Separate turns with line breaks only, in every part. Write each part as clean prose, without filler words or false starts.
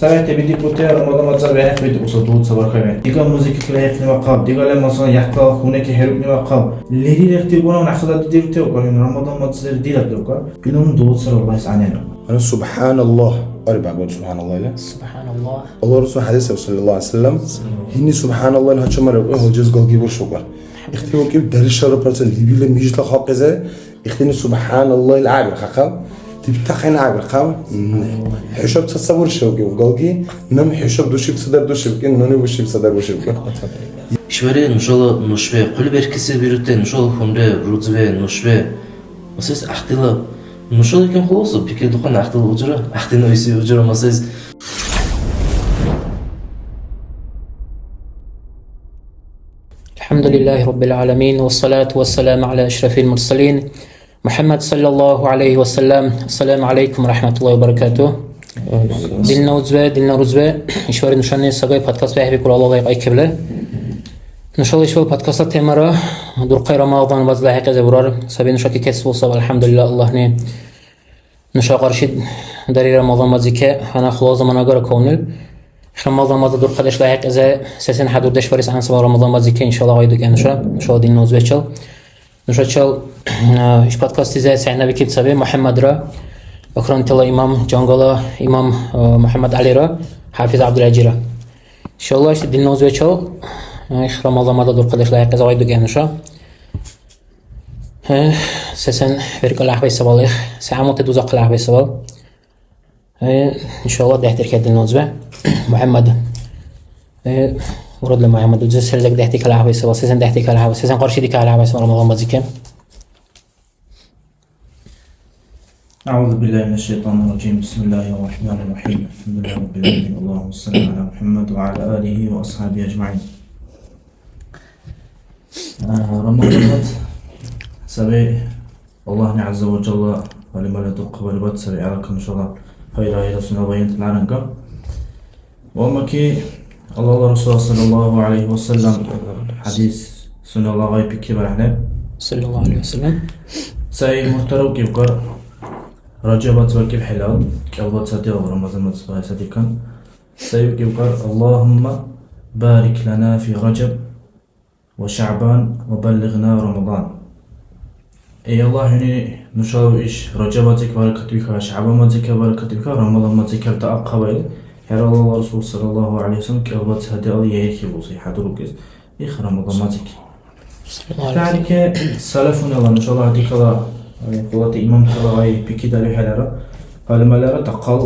ставите биди путе рамадан мацар бехт бит усадут сабар хавен дига музыка клеет нема қаб дига ле масала яхта хуне ки херуб нема қаб лери рехти гона нахзад дирте ок рамадан мацар дират ок кинун дут сар الله يسعنينا
سبحان الله أربع قول سبحان الله لا
سبحان الله
الله رسول حديث صلى الله عليه وسلم هني سبحان الله لها شمر هو جز قال جيبور شوكر اختيو كيف درش شر برسل اللي بيلا ميجي لخاق إذا اختيني سبحان الله العابر خاقم تبتخين عابر خام حشاب تصور شوكي وقال جي نم حشاب دوشي بصدر دوشي بكين نوني وشي بصدر وشي بكين
شواري نشالله نشبه كل بركسي بيرتين نشالله خمره روزبه نشبه مسيس اختلا نشالله كم خلاص بيكي دقن اختلا وجرا اختنا ويسي وجرا مسيس
الحمد لله رب العالمين والصلاة والسلام على أشرف المرسلين محمد صلى الله عليه وسلم. السلام عليكم ورحمة الله وبركاته. دلنا وزبه دلنا رزبه إشوار نشانه سجاي بودكاست به بكل الله لايق أيكبله نشال إشوار بودكاست تمرة دور قير رمضان وزله حق زبرار سبين نشاكي كسب وصاب الحمد لله الله نه نشا قرشد داري رمضان مزيكا أنا خلاص من أجر كونل رمضان ماذا دور قدش لاحق إذا سسن حدود دش فريس عن سبب رمضان مزيكا إن شاء الله غيدك نشا دلنا وزبه شل نشا شل إيش بودكاست إذا سعنا بكيت سبي محمد را أكرم تلا إمام جانغلا إمام محمد علي را حافظ عبد العجيرة إن شاء الله إشتدي النوز بيشل إخ رمضان ماذا دور قدش لاحق إذا غيدك نشا سسن فرق الأحبة سبال إخ سعمو تدوزق الأحبة سبال إن شاء الله ده تركيد النوز به محمد ورد لمحمد وجزء سرزق ده تك الأحبة سبال سسن ده تك الأحبة سسن قرشي دك الأحبة سبال رمضان مزيكا
أعوذ بالله من الشيطان الرجيم بسم الله الرحمن الرحيم الحمد لله رب العالمين اللهم صل على محمد وعلى آله وأصحابه أجمعين رمضان سبي الله عز وجل ولما لا تقبل بات سبي عليكم إن شاء الله خير إلى سنة بينت العنقة وما كي الله رسول صلى الله عليه وسلم حديث سنة الله غيب كبر احنا
صلى الله عليه وسلم
ساي محترم كيبقر رجبت وكيف حلال كالبات ساتي ورمضان متصبح ساتي كان ساي كيبقر اللهم بارك لنا في رجب وشعبان وبلغنا رمضان أي الله هني نشاو إيش رجبتك بركتك شعبانك بركتك رمضانك تأقبل هر الله رسول صلى الله عليه وسلم كالبات هدي الله يهيك بوصي حدروك إخ رمضانك ذلك سلفنا الله إن شاء الله هديك الله قوات إمام كلا غاي بكي دالي حلارة قال ملارة تقال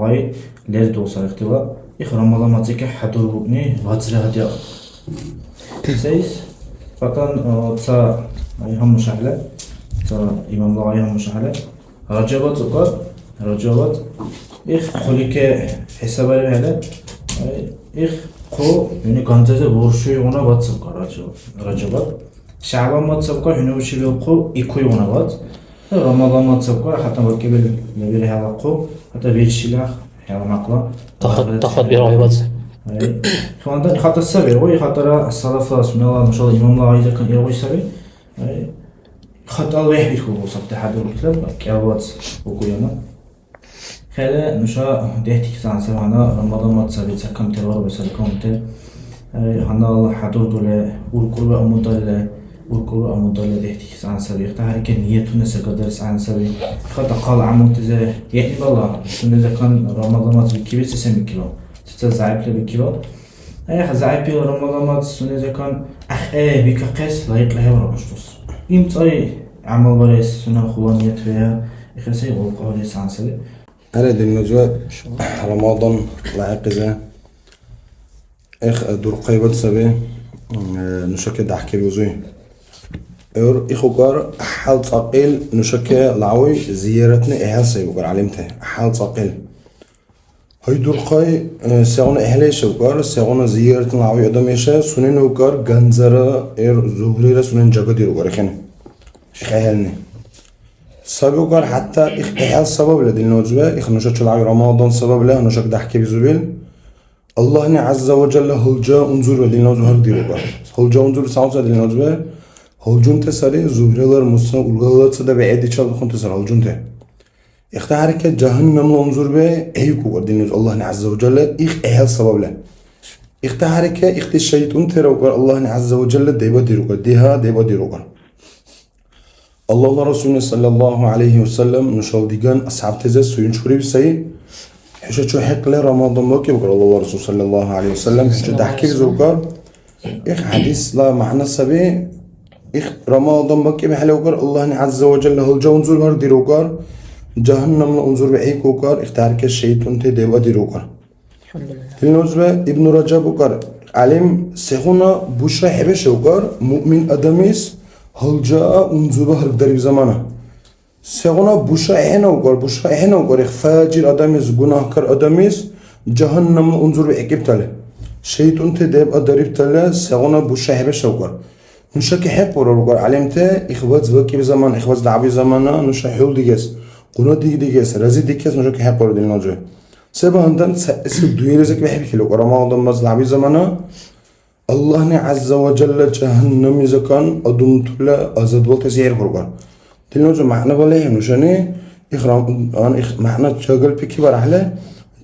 غاي لير دوصل اختلاء إخ رمضانك حدروكني واتسر هدي سيس فطن تسا هم مشاهلة تسا إمام الله هم مشاهلة رجبت وقال رجبت إخ خليك حساب على إخ قو يعني كانت ورشي ونا باتسبق رجبت شعبان باتسبق هنا وشي بيقو إكوي ونا بات رمضان باتسبق حتى بكبل نبيل هذا قو حتى بيرشيلخ هذا مقلا
تاخد برأي بات
فانت خاطر السبب وي خاطر السلف سبحان الله ما شاء الله إمام الله عايزة كان يروي سبب خاطر الله يحبي كل وصفت حدور الكلام كأوات وكيانا خلا نشا دهتي كسان سبحانه رمضان ما تسبب سكم تلوار بسركم ته هنا الله حضور دوله والكل أمودله والكل أمودله دهتي كسان سبب تهرك نيتنا سقدر سان سبب خاطر قال عمود تزه يعني بالله سنة كان رمضان ما تسبب كيف تسمي كيلو تزعيب لبكيلو أي خزعيب بيل رمضان ما تسنة كان أخ بك قيس لا يقلها ولا مشطوس إمتى عمل بريس سنة خلانية فيها إخسي والقه ليس عن سبب
أنا دي النزوة رمضان لاعقزة إخ دور قيبت سبي نشكي دحكي بوزوي إخو قار حال ثقيل نشكي لعوي زيارتنا إهل سيبقر علمته حال ثقيل هاي دور قاي سعون أهلي شوكار سعون زيارتنا لعوي أدميشة سنين وقار غنزرة زهريرة سنين جاقدي وقار خيني إخ أهلني سبب قال حتى إخ سبب لدي النوزبة إخ نشك العي رمضان سبب له نشك دحكي بزبيل الله عز وجل هلجا انظر لدي النوزبة هردي وقال هلجا انظر سعوزة لدي النوزبة هلجون تسالي زهريلر مسلم والغلط سده بعيدي چال بخون تسال هلجون ته اختارك جهنم انظر به ايكو دين الله عز وجل اهل سبب له اختارك الشيطان ترى الله عز وجل ديبا ديروغا ديها ديبا ديروغا الله رسول صلى الله عليه وسلم نشال ديغان اصحاب تزا سوين شوري بسي حشا شو حق له رمضان موكي بقول الله رسول صلى الله عليه وسلم حشا دحكي زوكا اخ حديث لا معنى سبي اخ رمضان موكي بحلوكر الله عز وجل هل جو انظر بار ديروغا جهنم انظر بعيكوكر اختارك الشيطان تديبا ديروغا
الحمد لله.
بالنسبة ابن رجب وقر علم سخونا بشرى حبش وقر مؤمن أدميس هل جاء انزوبه هرقدر بزمانه سخونا بشرى هنا وقر فاجر أدميس گناهكر أدميس جهنم انزور بأكيب تله شيطان تدب أدريب تله سخونا بشرى حبش وقر نشك حق وقر علمته إخوات زبكي بزمان إخوات لعبي زمانه نشك حول ديجس قناة ديجس رزي ديجس نشك حق ورد الناجه سبب هندن اسم دويرزك بحب كيلو رمضان مزلعبي زمانه الله عز وجل جهنم يزكان أدم تلا أزد والتزير فرقان تلنوز معنى بالله نشاني إخرام معنى شغل بكي برحلة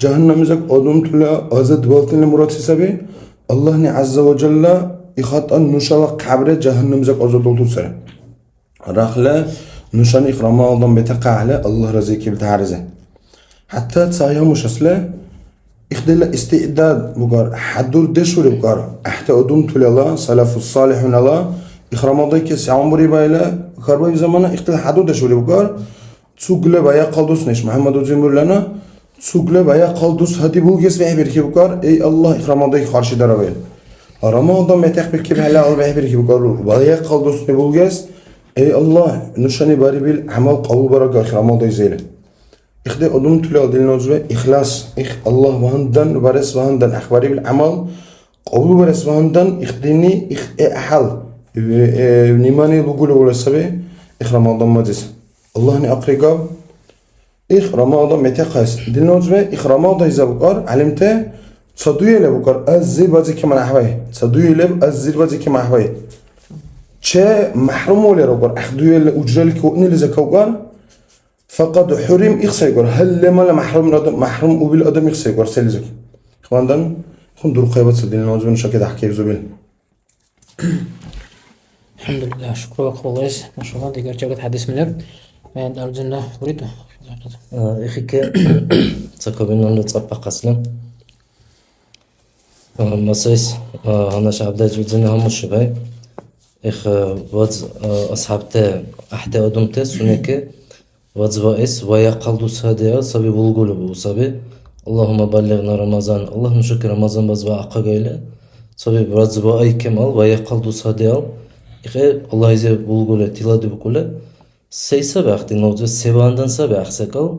جهنم يزك أدم تلا أزد والتن مراد سبب الله عز وجل يخاط أن نشلا قبر جهنم يزك أزد والتسر رحلة نشان إخرام الله بتقع على الله رزيك بتعرزه حتى تصايا مش أصله إخدل استعداد بقار حدور دشول بقار أحتى أدوم تلا سلف الصالحون الله إخرام الله كيس عمري بايلا خربا زمانه إخدل حدور دشول بقار تسوقله بايا قلدوس نش محمد وزيمر لنا تسوقله بايا قلدوس هدي بولجس بحبر كي بقار أي الله إخرام الله خارج دربين رمضان متأخر بكي بحلا الله بحبر كي بقار بايا قلدوس نبولجس أي الله نشاني باري بيل عمل قبول بركة إخرام الله يزيله إخدى أدم تلا دلنازوه إخلاص الله وهندن ورس وهندن أخباري بالعمل قبول ورس وهندن إخدني أحل نيماني بقوله ولا سبي رمضان مجلس الله نأقرقه رمضان متقاس دلنازوه رمضان يزبقار علمته صدوية لبقار الزير بازي كمان أحوي صدوية لب الزير بازي كمان أحوي چه محروم ولا ربار أخدوية الأجرال كوني لزكوقار فقد حرم إخسايقر هل لما محروم وبيل أدم إخسايقر سيلزك خواندن خون دور قيبات سدين نوزبن شاكد أحكي زوبيل
الحمد لله شكرا والله ما شاء الله ديگر جاكت حديث منر من أرجونا أريد
إخيك تكابين أنه تصبح قسلم مسيس أنا شعبدا جوزنا هم الشباب إخ وز أصحابته أحد أدمته سنك وزوائس ويقلدوس هذا سبي بولغول بوسبي اللهم بلغنا رمضان اللهم شكر رمضان بزوا أقاقيله سبي وزوائي كمال ويقلدوس هذا إخي الله يزي بولغول تلادو بقوله سيسا بأختي نوزو سيواندن سبي أخسكال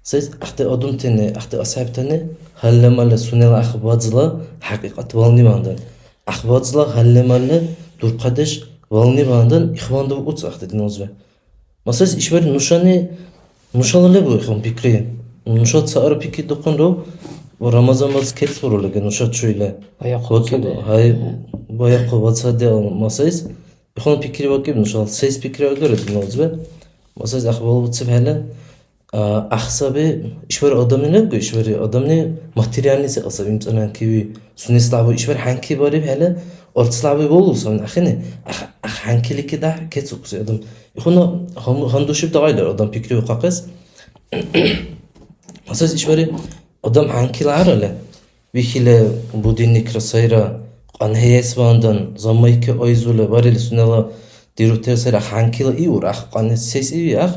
سيس أختي أدمتني أختي أصحابتني هل لما لسونيل أخ وزلا حقيقة والني باندن أخ وزلا هل لما دور قدش والني باندن إخوان دو بقوتس أختي نوزو مثلا إشبار نشان لبو إخوان بكري نشان سعر بكري دكان رو ورمضان باز كيف فرو لگه نشان شويله هاي بايا قوات ساده مثلا إخوان بكري وكيف نشان سيس بكري أقدر دنوزبه مثلا أخبار بتصير هلا أحسابه إشبار آدم نبغى إشبار آدم نه ماتریالی سه أصلا مثلا كيوي سونيس لعبه إشبار حنكي باری هلا أرتس لعبه بولوس من أخنه حنكي لك ده كتسوق آدم إخونا هندوشيب دعايلر آدم بكري وقاقس مثلا إشبار آدم حنكي لعره بيخيله بودين نكرسايرا قانهيس واندن زمانی که آیزوله باری لسونلا دیروتر سر حنكي لإيور أخ قانه سيس إيوي أخ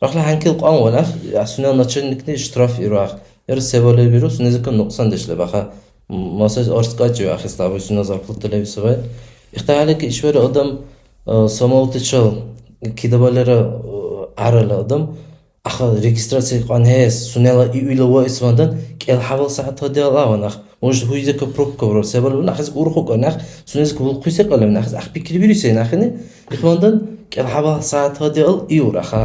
راح حنكي قان ولا سونلا ناتشن نكني اشتراف إيراخ ير سوالي بيروس نزكن نقصان دشله بخا مثلا أرز كاتجو أخي استعبي سونا زاركل تلفزيون اختيارك إشبار آدم ساموت تشال كده بالره عرله آدم أخا ريجستراسي قان هيس سونلا إيولا واسماندن كل حوالي ساعة هدي الله ونخ مش هو يذكر بروك كبر سبب ونخ أورخو كنخ سونيز كبر قيسة قلم نخ أخ بكري بيرسي نخني إخواندن كل حوالي ساعة هدي الله إيور أخ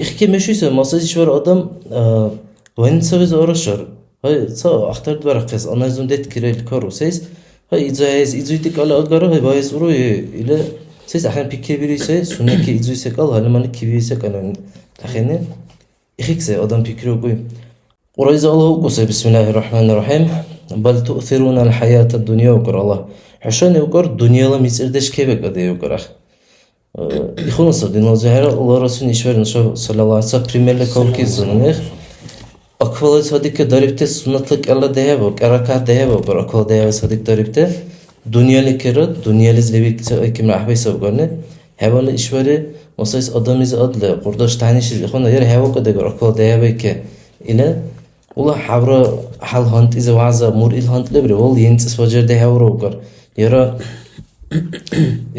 إخكي مشي سو مثلا إشبار آدم وين سويز أورشر هاي صا أختار برقص أنا زندت كريل كارو سيس هاي إذا يدك على أجره هاي بايز وروي إلى سيس أحيانا بيكي بيرسي سونيك إذا يسكال هلا من كي بيسك أنا أحيانا إخيكسي أدم فكري وقوي ورئيس الله قصي بسم الله الرحمن الرحيم بل تؤثرون الحياة الدنيا وقر الله حشان وقر دنيا لا ميسردش كيفك أدي وقر أخ إخونا صديقنا زهرة الله رسول إشوار نشاء صلى الله عليه وسلم примерли колки зунех аквал садик дарибте суннатлык алла деяво каракат деяво гор аквал деяво садик дарибте dunyalikera dunyalis lebik kim rahbay sabgane hayvonlar ishvari mosais odamiz adla qurdosh tanish xona yer hayvon qada gor akval deyabe ke ila ular habra hal hant iz waza mur il hant lebre wol yentis fajar de hayvro gor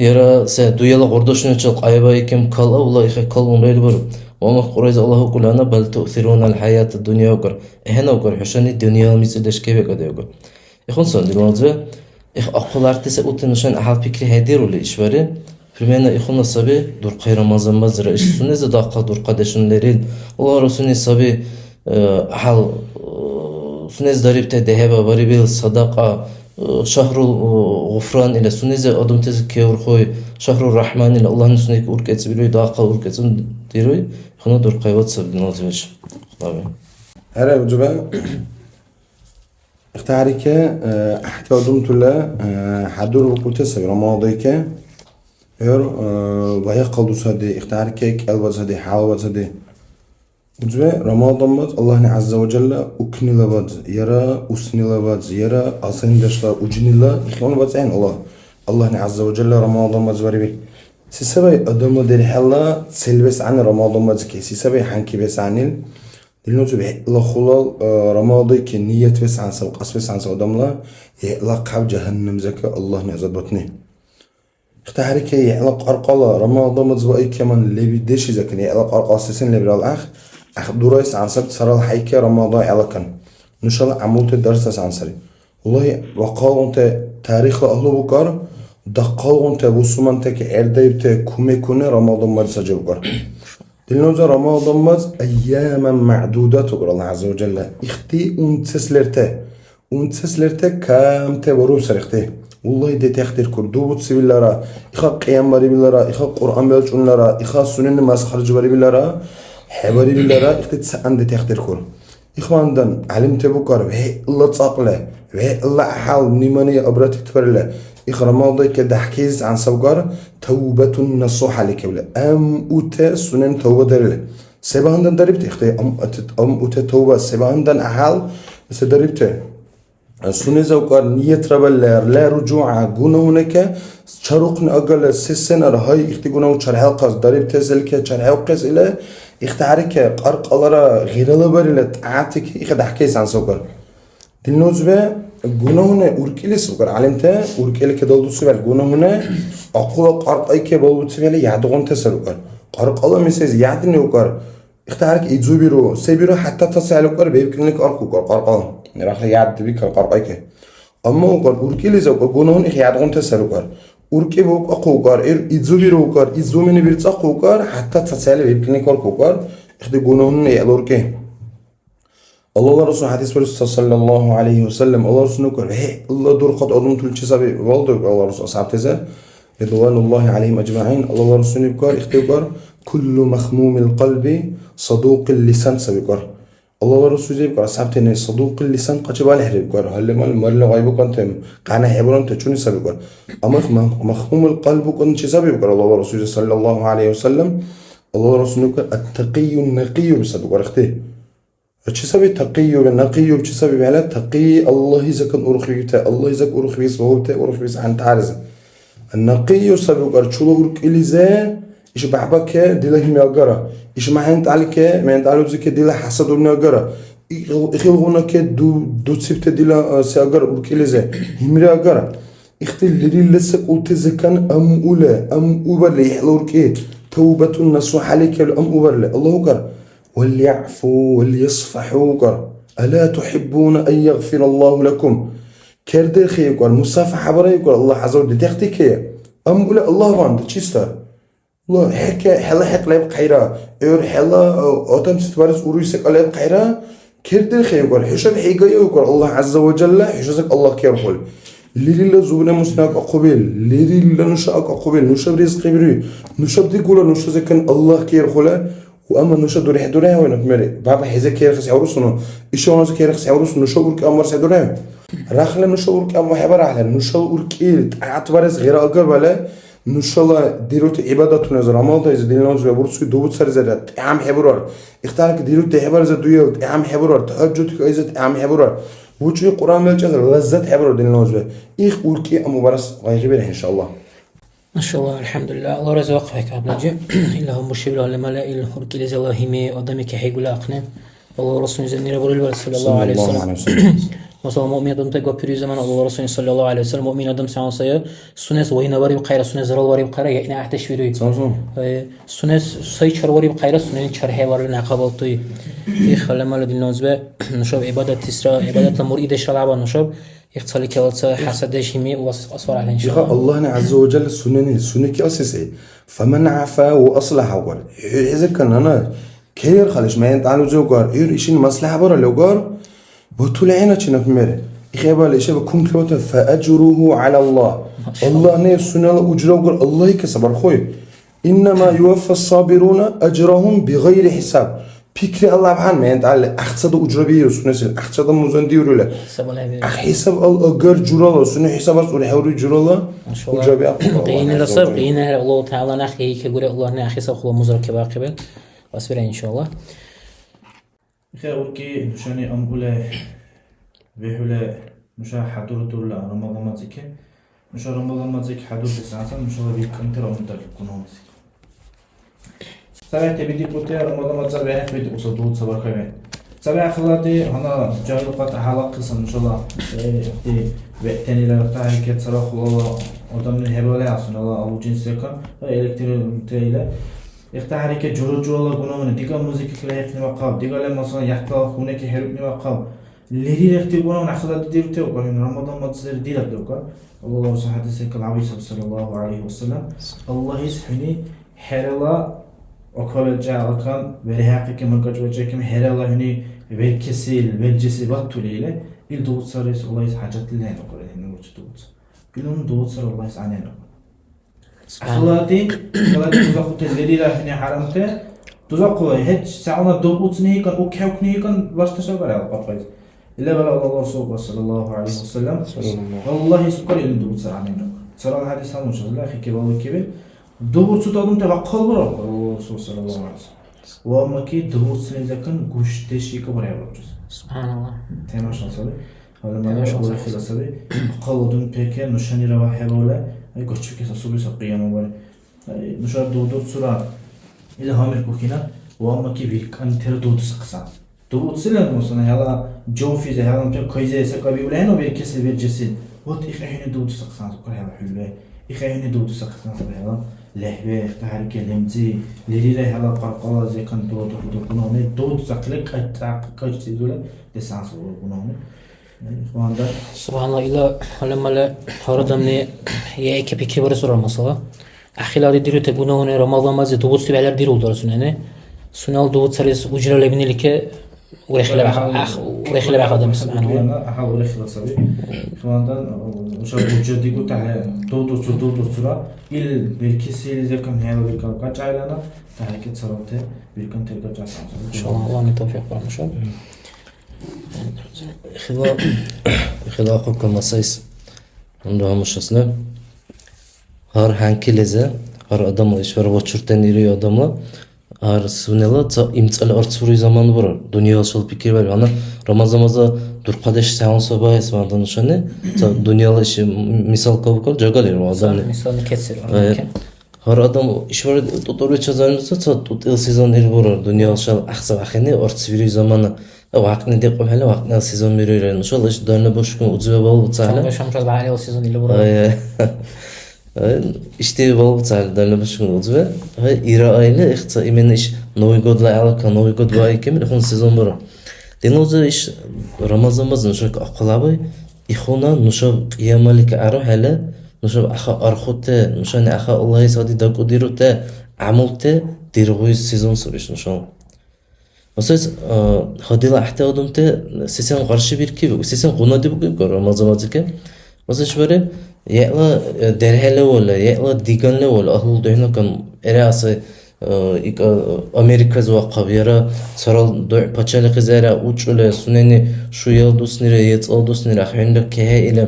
yara se duyala qurdoshni chil qayba kim kala ular ikh kalun rel bor وما قريز الله كلنا بل تؤثرون الحياة الدنيا وقر هنا وقر حشان الدنيا مثل كيف كده وقر يخون صندوق نازه أقولار تسا أوتنشان أحد فكري هدير ولا إشواري فرمينا إخونا صبي دور قير رمضان مزرعة إيش سنة داقة دور قدشون لرين الله رسولي صبي حال سنة داريب تدهبا بريبيل صدقة شهر الغفران إلى سنة أدم تزكي ورخوي شهر الرحمن إلى الله نسنيك أوركت بيروي داقة أوركت ديروي إخونا دور قيوات صبي نازوش
هلا وجبا اختارك أحد أدمت له حضور وقتس رمضانك وهي قلدو سدي اختارك كلب سدي حال سدي وجبا رمضان مات الله عز وجل أكني لباد يرى أسني لباد يرى أصين دشلا أجني لا إخوان بتعين الله عز وجل رمضان مات زوري سيسبي أدم در حلا سلبس عن رمضان مات كي سيسبي حنكي بس عنيل دلنوتو به الله خلال رمضان كي نية بس عن سو قص بس عن سو دملا لا قاب جهنم زكى الله نعزت بطني اختارك يعلق أرقلا رمضان متزوئي كمان اللي بديش زكى يعلق أرقلا سسين اللي برال أخ دورايس عن سبت سر الحيكة رمضان علقن نشال عملت الدرس عن سري والله وقال أنت تاريخ أهل بكر دقال أنت بوسمان تك إردايبت كومي كونه رمضان مرسجة بكر دلنوزا رمضان مز أياما معدودة تقول الله عز وجل اختي أنتسلرته كام تبرو سرختي والله دي تختير كردوبت سبيل لرا إخا قيام بري بلرا إخا قرآن بلجون لرا إخا سنن مسخرج بري بلرا حبري بلرا اختي تسأن دي تختير كر إخوان دن علمت بكر وهي الله تساقله وهي الله حال نيمانية أبرات تبرله إخ رمضان كده حكيز عن سوقر توبة نصوح عليك ولا أوتا سنن توبة درله سبعندن دربت اختي أوتا توبة سبعندن أحال بس دربته سنة زوقر نية ربل لا رجوع جنونك شروقن أقل سسنة هاي اختي جنون شرح القص دربته زلك شرح القص إلى اختارك قرق الله غير لبرله تعاتك إخد حكيز عن سوقر دلنوزبه جنونه أوركيل سوكر علمته أوركيل كده دو سبال جنونه أقول قرق أي كبار سبال يعدون تسلوكر قرق الله مسيز يعدني وكر اختارك يجوبيرو سبيرو حتى تصالوكر بيبكنك أركوكر قرق الله نراح يعد بيك قرق أي ك أما وكر أوركيل سوكر جنون يعدون تسلوكر أوركي بوك أقوكر يجوبيرو كر يزومني بيرت أقوكر حتى تصال بيبكنك أركوكر اخد جنون يالوركه الله رسول حديث صلى الله عليه وسلم الله رسول نقول هي الله دور قد أظن تلشي سبي والده الله رسول أصحاب تزا رضوان الله عليهم أجمعين الله رسول يبكر اختبار كل مخموم القلب صدوق اللسان سبيكر الله رسول يبكر أصحاب تنا صدوق اللسان قتبان هربكر هل ما المرل غيبك أنت قانا حبران تشوني سبيكر أما مخموم القلب كنت سبيكر الله رسول صلى الله عليه وسلم الله رسول يبكر التقي النقي بسبيكر اختي تشسبي تقي والنقي تشسبي على تقي الله إذا كان أرخيته الله إذا كان أرخيس وهوته أرخيس عن تعرز النقي سبب أرشلو إليزا إيش بعبك دله مياجرة إيش ما هنت عليك ما هنت على ذيك دله حسد المياجرة إخيل هناك دو سبت دله سياجر إليزا همري أجرة إختي اللي لسه قلت إذا كان أم أوبر يحلورك توبة النصوح عليك أم أوبر الله أكبر وليعفوا وليصفحوا قر ألا تحبون أن يغفر الله لكم كردر خير قر مصافحة بري قر الله عز وجل تختك أم ولا الله باند تشيستا الله حكى حلا حق لا يبقى حيرا يور حلا أتم ستبارس أرويسك لا يبقى حيرا كردر خير قر حشب حيقا قر الله عز وجل حشزك الله كيرخل ليري زوجنا مسناك أقبل ليري نشأك أقبل نشب رزق بري نشب دي قولا نشزك الله كيرخله وأما نشا دورها وين مالي بابا حزة كيرخ سعورسنا إيشون كيرخ سعورسنا نشا ورك أمر سعورها راخلا نشا ورك أمر حبر على نشا ورك إيه اعتبارس غير أقرب ولا نشا الله ديروت عبادة نزر عمال تيز ديننا نزر برسوي دوت سر زرت عم حبرار اختارك ديروت حبر زد دويل عم حبرار تهجد كأيزت عم حبرار وجه قرآن ملجأ لذت حبرار ديننا نزر إخ ورك أمر برس غير إن شاء الله
ما شاء الله الحمد لله الله رزقك أبنجي إلا هم مشي ولا ملا إلا هرك إلى زلاهيمي أدمك حيقول أقنع الله رسول زنير بريل صلى الله عليه وسلم مثلا مؤمن أدم تقوى بري زمان الله رسول صلى الله عليه وسلم مؤمن أدم سعى صيا سنس وين وري بقيرة سنس زرال وري بقيرة يعني أحتش فيروي سنس سيشر وري بقيرة سنين شرحه ورنا قبلتوي يخلى مال النازبة نشوف عبادة تسرى عبادة المريد شرعا نشوف يختلي كالتا حسد شيمي وأصفر على إن شاء الله.
الله عز وجل السنة كأساسي فمن عفا وأصلح وقال إذا كان أنا كير خالش ما ينتعلو زوجار إيشين مصلحة برا لو جار بطلعنا شنا في مرة إخبار ليش بكون كلوته فأجره على الله الله نه السنة أجره وقال الله يكسب خوي إنما يوفى الصابرون أجرهم بغير حساب فكرة الله بحال ما ينتعلم أحسد أجره بيه السنة أحسد مزندي ولا حساب الأجر جرالة سنة حساب رسول حوري جرالة أجره بيه
قين الصبر قين الله تعالى نخي كجوري الله نخي سبخ ومزرك باقبل واصبر إن شاء الله.
خير وركي نشاني أمبوله بهوله نشا حضور دولا رمضان مزيكه نشا رمضان مزيك حضور بساعة نشا بيكنتر أمتر كنوم مزيك. سبعة تبدي بوتي رمضان مزيك بينك بيت أصدود صبر خيمة. سبعة خلاتي أنا جايلقات حلقة قصة إن شاء الله. دي وقتني لقطع هيك صراخ الله قدام الهبالة عشان الله أو جنسك إلكترون تيله. يختار هيك جرو الله قنومنا ديكا موسيقى كلا يختني وقاب ديكا لما مثلا يحتاج خونك يهربني وقاب اللي يختي قنومنا خلات ديرته وقال رمضان ما تصير ديرك دوكا الله سبحانه وتعالى العبيد صلى الله عليه وسلم الله يسحني حرلا وقال جاء كان بريحك كم كجوجك كم حرلا هني بالكسل بالجسد بطوليله الدوت صار الله يسحجت لنا وقال هنا وجدوت بينهم دوت صار الله يسعننا خلاتي تزاقت اللي راهني حرمته تزاقوا هيك ساعنا دوبوتني كان وكيوكني كان باش تشغل على القفاز إلا بلا الله صلى الله عليه وسلم والله سكر يندوب سرعنا سرع الحديث هم مش لا أخي كبار وكبير دوبوت سودادم تبع قلب الله صلى الله عليه وسلم وما كي دوبوت سنة كان قشت شيء كبار يا رجل
سبحان الله
تمام شو صار هذا ما هو خلاص هذا قلودن بيكن نشاني رواحه ولا أي قشت كيس صوبي سقيان ولا نشار دوبوت سرعة إذا هم يركوكينا وما كي بيك أن ترى دوبوت سقسان دوبوت سلم مثلا هلا جو في زي هلا مثلا كويزة سكابي ولا هنا بيركس بيرجسد وات إخي دوبوت سقسان سكر هلا حلوة إخي دوبوت سقسان سكر هلا لهبة تحرك لمزي ليري هلا قرقلة زي كان دوبوت كنومي دوبوت سقلك كاج تزوله لسانس كنومي
سبحان الله إلا لما لا هردمني يا كبيكي برسول مثلا أخيرا ديرو تبونه رمضان ما زي دوبوت سبعة ديرو درسونه نه سنال دوبوت سريس وجرا لبني لك ورخلة بخ هذا سبحان الله
أنا أحاول ورخلة سبي خلاص وش وجدي قلت على دوبوت سرا إل بالكسر زي كم هذا بالكم كاتشاي لنا تحرك صراته بالكم تلقى جالس
إن شاء الله الله نتوفق بارم شاء
خلاقكم نصيص عندهم مش أصلا هر هنكلزه هر adamla işver vaçurten iri adamla har sunela ta imtsal artsuri zaman var dünya şol fikir var ana ramazamaza dur qadeş seansa bayes var danışanı ta dünya işi misal kabul jagalir o adam
misal kesir
har adam işver tutur çözülmese ta tut sezon iri var dünya şol ahsa axini artsuri zamanı وعقنا دي قبل هلا وعقنا سيزون ميرير إن شاء الله إيش دارنا بوشكم وتزوج بالو تعالى
باش مش بعالي السيزون اللي برا
İşte balık çağırdılar başka oldu ve İran'la işte imen iş Noy God'la alakalı Noy God var ki mi onun sezon var. Deniyoruz iş Ramazan'ımızın şu akılabı İhona nuşa kıyamalik ara hala nuşa akha arxote nuşa ne akha Allah'ı sadi da kudirote amelte diroğu sezon soruş nuşa. Mesela hadila ahtaudumte sesen karşı bir ki sesen konadı bu Ramazan'daki. Mesela şöyle يلا درهلا ولا يلا ديجان لا ولا أهل دهنا كان إراسة Amerika zvaqa vjera, saral doj pačali qizara učule suneni šujel dusnire, jec'al dusnire, ahvinda kehe ile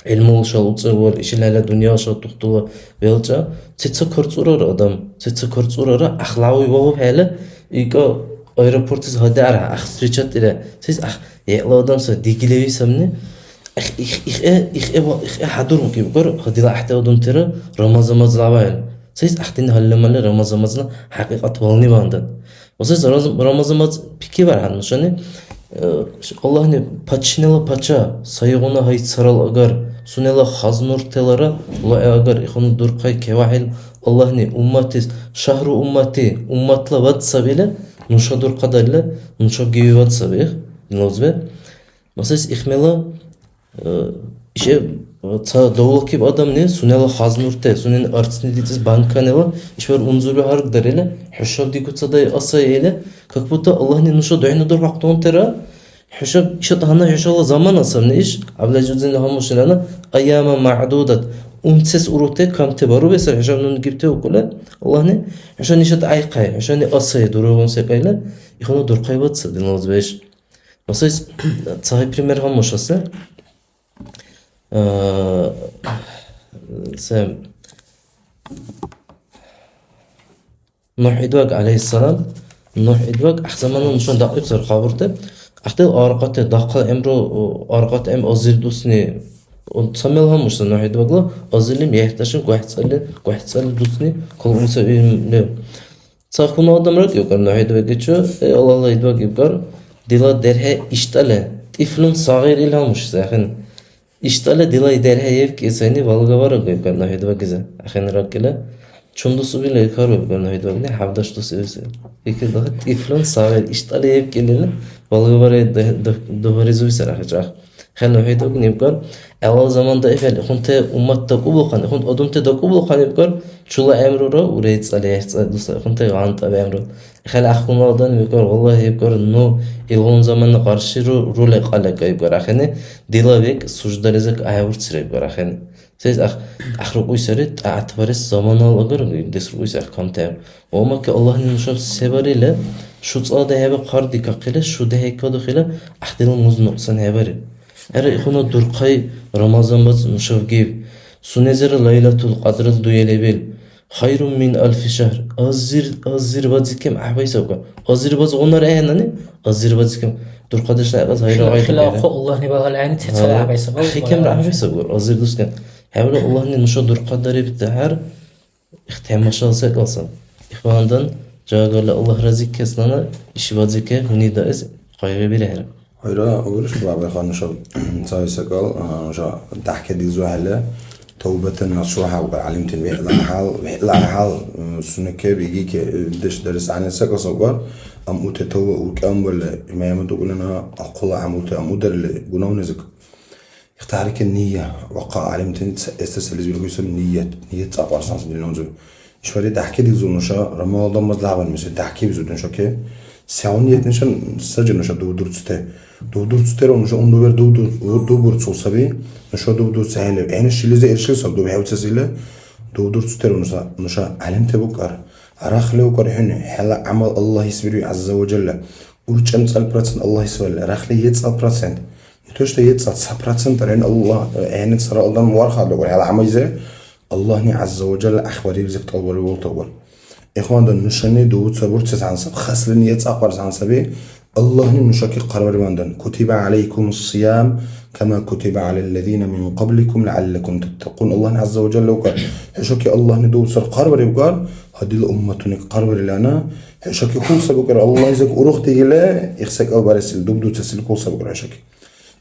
ilmul shal utsavol, ishilala dünya shal tuhtula velca, tsetsa kurtsurar adam, tsetsa kurtsurara akhlavi vavub hele, aeroportiz hadara, встречат ile, siz yeğla adamsa digilevi samni, ich hadurum ki bukar, hadila ahte adam tera, Ramazamaz labayel. Siz ahtin hallemalı Ramazamazla hakikat valni bandan. O siz Ramazamaz piki var hanmışani. Allah ne paçinela paça sayığına hayt saral agar sunela haznur telara la agar ihonu durqay kevahil Allah ne ummatis şahru ummati ummatla vatsa bile nuşa dur kadarla nuşa gibi vatsa bile dinozve. Masas ihmela işe ta doğulki adam ne sunela haznurte sunen artsni ditis banka ne var işver unzuru harg derele huşab dikutsa da asayele как будто Allah ne nuşa duyna dur vakton tera huşab işe tahana inşallah zaman asam ne iş ablacudin hamushlana ayama ma'dudat umses urute kamte baru besar huşab nun gibte okula Allah ne huşan işe ayqay huşan ne asay durugun sekayla ihonu dur qaybatsa dinloz beş mesela sahip primer hamushasa Sam Nuh idvak aleyhisselam Nuh idvak ahzamana nuşan daqib sar qaburta ahtel arqate daqqa emro arqat em azir dusni samel hamushsa Nuh idvakla azilim yehtashin qohtsal dusni kolunsa ne Sakhuna adamrak yok Nuh idvak geçiyor Allah idvak yukar dila derhe iştale tiflun sagir ilhamush zahin İştale dilay derheyev ki seni valga var agayıp karna hedva gize. Akhen rakkele çundusu bile yıkarıyor karna hedva ne havdaş dosu evse. Peki daha tiflon sağır iştale yev gelene valga var doğru bir sarah çak. Karna hedva ne yıkar? Evvel zamanda efel hunte ummatta kubulkan hunt adumte da kubulkan yıkar. Çula emrora ureyt salih dosu hunte gant ab emro. Khal akhunlardan yıkar vallahi yıkar no ilgon zamanla karşı role qalak yıkar akhene dilavek sujdalizak ayvurt yıkar akhene siz akhru uysarit atvaris zamanal agar desru uysak kamtem oma ki Allah'ın nuşab sebariyle şu tsada hebe qardi kaqile şu deheka dakhile ahdilun muznuqsan hebari her ikhuna durqay Ramazan baz nuşab gibi sunezere laylatul qadril duyelebil Hayrun min alfi şehr. Azir vazikem ahbaysa azir vaz onlar ehnani azir vazikem dur kardeşler az hayra ayda.
Hilaqo Allah ne bağal an tetsa ahbaysa.
Hikem ahbaysa azir dostken. Havla Allah ne nuşa dur kadari bitti her ihtimaşal sekalsan. İhvandan jagalı Allah razik keslana işi vazike hunida ez qayga bir her.
Hayra ولش بابا خان شو ساي سقال شو تحكي دي زوهله توبة نصوحة وعلمت لا حال سنك بيجي كدش درس عن السكة صغار أم أتتوبة وكأم ولا ما يمدو قلنا أقول عمود أمودر اللي قلنا نزك اختارك النية وقع علمت استسلز بالقسم نية أبغى صنص بالنزول شوالي تحكي دي زون نشا رمضان مزلعب المسجد تحكي بزود نشا كه سعونية نشان سجن نشا دودور تستر ونشا أندور دودور تصوبي نشا دودور سهلة يعني الشيء اللي إرشيل صار دو بيحاول تسهيله دودور تستر نشا علمت بكر أراخله وكر هنا حلا عمل الله يسبري عز وجل ورجع نسأل برسنت الله يسوال أراخله يتسأل برسنت يتوش يتسأل برسنت ترين الله يعني تسرى الله موارخة لقول حلا عمل زي الله عز وجل أخباري بزك تقول والتقول إخوان ده نشاني دوت صبر تسعنسب خسلني يتأقبر عنسبه الله نشاكي قرار واندن كتب عليكم الصيام كما كتب على الذين من قبلكم لعلكم تتقون الله عز وجل وقال حشاكي الله ندوت صر قرار وقال هذه الأمة قرار لنا حشاكي كل سبقر الله يزك أرختي لا يخسك أو برسل دوبدو تسل كل سبقر حشاكي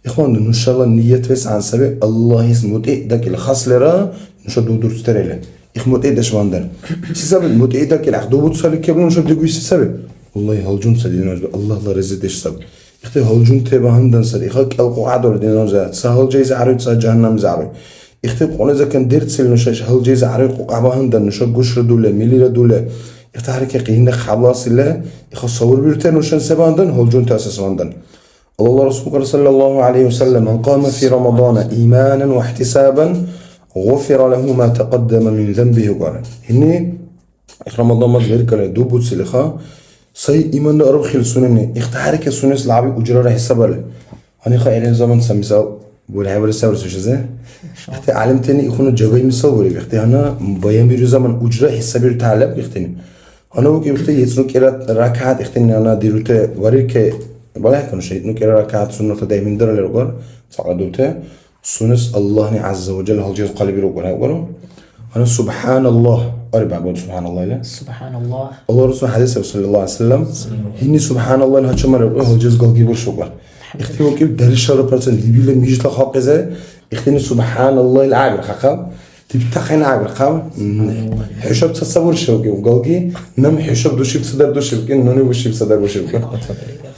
إخوان إن شاء الله النية بس عن سبب الله اسمه داك الخسلرة نشد دور ستريله إخمت إيه دش واندن سبب المت إيه داك العقد وبتصل كبرون نشد دقوي سبب والله هالجون سدينا الله لا رزق دش سبب إختي هالجون تبع هندن سد إخاك ألقوا عدور دينا زاد سهل جيز عريض سهل جهنم زعري إختي قلنا إذا كان درت سل نشاش هل جيز عريض قعبة هندن نشد قشر دولة مليرة دولة إختي حركة قينك خلاص الله إخص صور بيرتين وشان سبب هندن هالجون تأسس هندن الله رسولك صلى الله عليه وسلم من قام في رمضان إيمانا واحتسابا غفر له ما تقدم من ذنبه قال هني إخ رمضان ماز غير كله دو بوت سلخا سي إيمان ده أرب خيل سنني اختار كسنس لعبي أجرا راح يسبله هني خا زمان سمسال ولا هبل سور سوش زين اختي علمتني يكونوا جوي مسوي اختي أنا بيان بيرو زمان أجرا حسابي تعلم اختني أنا وكي اختي يسنو كيرا ركعات اختي أنا ديروته وريك بلا كانوا شيء إنه كيرا ركعات سنة تداي من در للرجال صعدوته سنس الله عز وجل هالجيز قلبي رجال هقولوا أنا سبحان الله أربع بود سبحان الله لا
سبحان الله
الله رسول حديث صلى الله عليه وسلم هني سبحان الله إنها شمر هالجيز قلبي برشقة اختي وكي درش 4% اللي ميجي لخاق زي اختي سبحان الله العابر خاقم تبتخين عابر خام حشب تصور شوكي وقلقي نم حشب دوشي بصدر دوشي بكين نوني وشي بصدر وشي بكين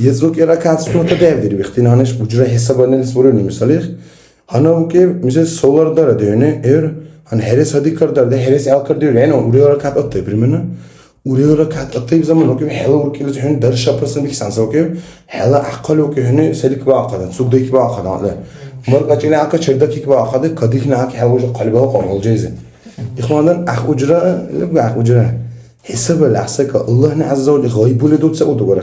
يزوك ركعات سنة تدعي ديري بختين هانش بجرا حسابانه لسبوروني مثاليخ هانا وكي مثل سولار داره ديونه اير هن حرس هدي كار داره ده حرس عال كار ديره يعني اوريو ركعات اطيب رمنا اوريو ركعات اطيب زمان وكي حلا وكي لازم هن درشة برسن بيكسان سوكي حلا عقل وكي هن سلك باقدا سوق ديك باقدا لا مرقا جينا عقل شردك باقدا كديك نعك حلوج قلبها قوم الجيزة إخوانا أخ أجرا لبقى أخ أجرا حسب الأحسك الله عز وجل غايب ولا دوت سأقول دور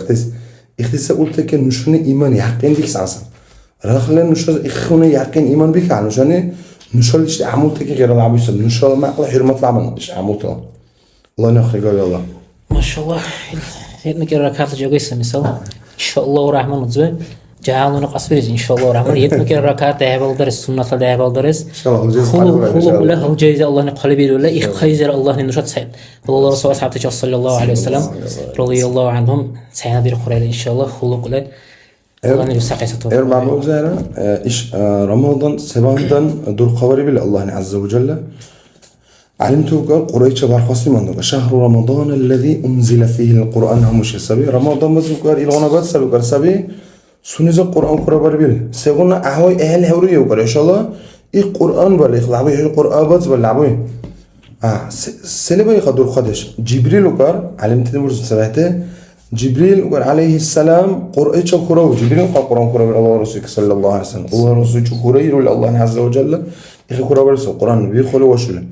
اختس قلت لك نشون إيمان يحقين بيك سانسا رخلا نشون إخونا يحقين إيمان بيك على نشانه نشال إيش عملتك غير الله عبيس نشال ما أقول حرمة العمل إيش عملته الله نخرج يا الله
ما شاء الله نقرأ ركعات جوجيس مثال إن شاء الله ورحمة الله جعلنا قصبيز إن شاء الله ورحمة يتمكن ركعات ذهب الدرس سنة ذهب الدرس
إن شاء الله
خلو له جايزة الله نقلبي ولا يخيزر الله نشاط سعيد والله رسول الله صلى الله عليه وسلم رضي الله عنهم سعينا بالقرآن إن شاء الله خلق له الله نجسق يسطور
أربع موزارة إيش رمضان سبعندن دور قوارب الله عز وجل علمت قريش بارخصي من شهر رمضان الذي أنزل فيه القرآن هم مش سبي رمضان مذكر إلى غنبات سبي سبي سنيز القرآن قرآن بيل سيقولنا أهوي أهل هوري وقال إن شاء الله إيه قرآن ولا يخلعوه القرآن بس ولا عبوه سنبي يقدر خدش جبريل وقال علمت نمرز سبعته جبريل وقال عليه السلام قرآن شكره جبريل قال قرآن قرآن الله رسولك صلى الله عليه وسلم الله رسول شكره يقول الله عز وجل إخي قرآن رسول القرآن بيخلو وشله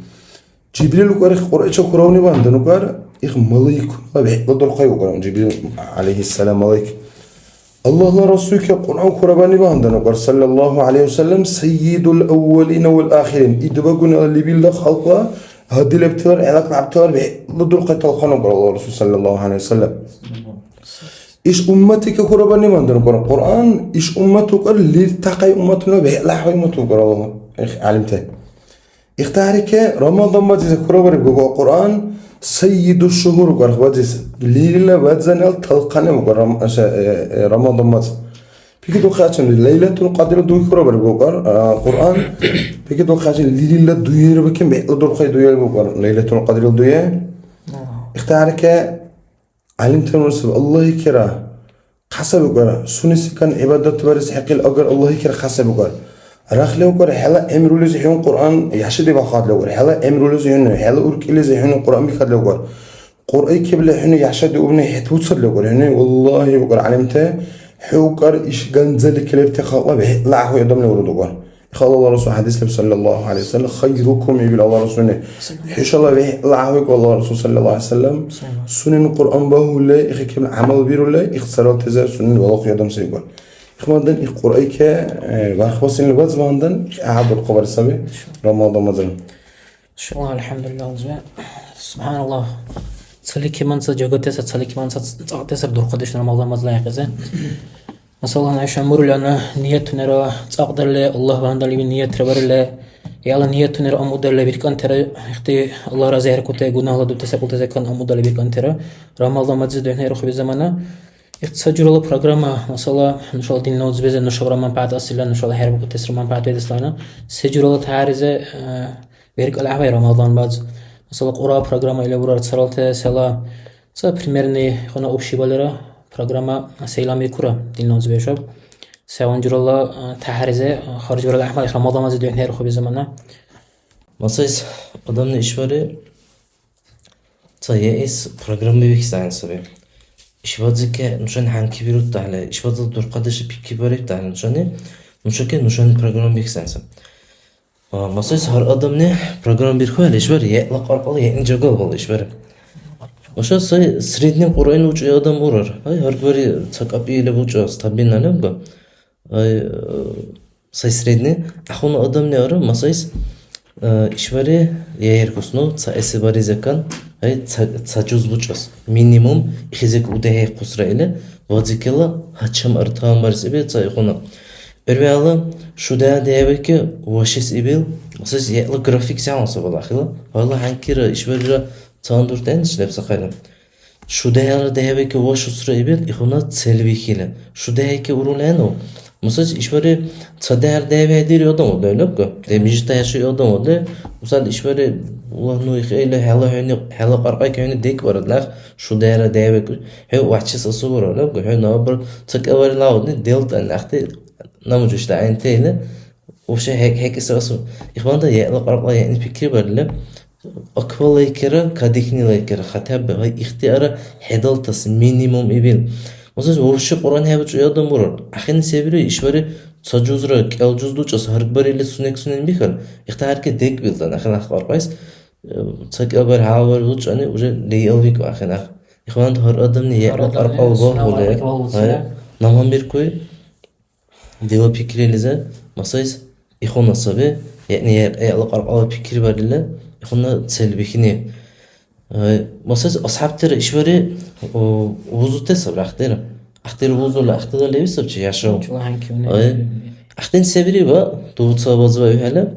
جبريل وقال قرآن شكره ونبان وقال إخ ملاك ضد القيو قال جبريل عليه السلام ملاك الله رسولك قرآن قرآن بهندنا قال صلى الله عليه وسلم سيد الأولين والآخرين إدبقنا اللي بالله خلقه هدي الابتدار علاقة عبتدار ضد القتال خانق الله رسول صلى الله عليه وسلم إيش أمتك قرآن بهندنا قال القرآن إيش أمتك قال لتقي أمتنا به لا حي أمتك قال الله علمته اختارك رمضان ما تذكره بربع القرآن سيد الشهور قال خبزيس ليلة بدزنال تلقنا مقرم رمضان مات بيكدو خاتم ليلة القدر دوي كربر بقر قرآن بيكدو خاتم ليلة دوير بكم بيقدر خي دوير بقر ليلة القدر دوي اختارك علمت المرسل الله يكره حسب بقر سنس كان عبادة برس حق الأجر الله يكره حسب بقر رخله وقر حلا أمر لزحون قرآن يحشد بخاد لوقر حلا أمر لزحون حلا أورك لزحون قرآن بخاد لوقر قرآن كبله حين يحشد وابنه يتوصل لوقر هنا والله وقر علمته حوقر إيش جنزل كلب تخاطب به لا هو يدم لورد وقر خال الله رسول حديث صلى الله عليه وسلم خيركم يبي الله رسوله حش الله به لا هو الله رسول صلى الله عليه وسلم سنن القرآن به ولا يخكم عمل بير ولا اختصارات تزا سنن ولا قيادم سيقول إخواننا القرآن كبارخوسين لباز باندن أحد القبر السبي رمضان مثلا.
إن شاء الله الحمد لله سبحان الله. تصلي كمان سجقت تصلي كمان تصعد دور قدش رمضان مثلا يقزه. مثلا نعيش عمر لنا نية نرى تقدر له الله باندن لي نية تبر له يلا نية نرى أمود له بيركان ترى اختي الله رزاق كتة جناه الله دوت سقط زكان أمود له بيركان ترى رمضان مثلا ده نروح بزمانه. سجل برنامج مثلا نشال دين نوز بزن نشال رمان بعد أصلا نشال هرب كتير رمان بعد بيدسلانا سجل تعرضه بيرك الأحوال رمضان بعد مثلا قرآن برنامج إلى برا تصلت سلا بريميرني خنا أبشي بالرا برنامج سيلامي كورا دين نوز بيشاب سوانجر الله تعرضه خارج برا الأحوال رمضان بعد ده هرب خبز زمانه
مثلا آدم نشواره تايه إس برنامج بيكسان سبب إشباط که نشان هنگی بیرود تحله إشباط دور قدش پیکی باری تحله نشان که نشان برنامه بیکسانسم مثلا هر آدم نه برنامه بیرخواه لیش باری یه لقارق آلی یه اینجا گل بال لیش باری Ошо сай средний уровень учу адам урар. Ай har biri çakap ile bucu stabilna ne bu? Ay сай средний ахуна адам не ара масайс ишвари яер кусну ца эсибари закан ай ца жуз бучас минимум хизек удае кусра ile вазикела хачам артам бар себе ца ихуна Örveyalım şuda deyebe ki vaşis ibil masayis yetli grafik seansı bala xila valla hankira işverira tandır den işlep sakaydım şuda yara deyebe ki vaş usra ibil ihuna selvikile şuda ki urulen o masayis işveri çader deyebe dir adam o öyle ki demijta yaşıyor adam o de masal işveri Allah nu ile hala qarqay kayni dek varlar şuda yara deyebe ki he vaşis asu var öyle ki he nabar çakavar laud delta naxte نموذج işte aynı değil. O şey hek esası. İhvanda ya qarqla yani fikri berle. Akvalı kere kadikni kere hatta hay ihtiyara hedaltas minimum ibil. Mesela o şey Kur'an hep adam vurur. Axin sevri işveri sacuzra keljuzdu ças har bariyle sunen bikar. İhtiyar ki dek bildan axin qarqays. Çak haber haber uç ani uje deyalvik axin. İhvanda har adam ne ya qarqal var. Namam bir koy. Deva fikrinize masayız ihona sabi yani eğer qarqala fikri berle ihona selbikini masayız ashabtır işveri vuzute sabraxtır axtır vuzula axtır levi sabçı yaşam axtin sevri va tuğutsa bazva hala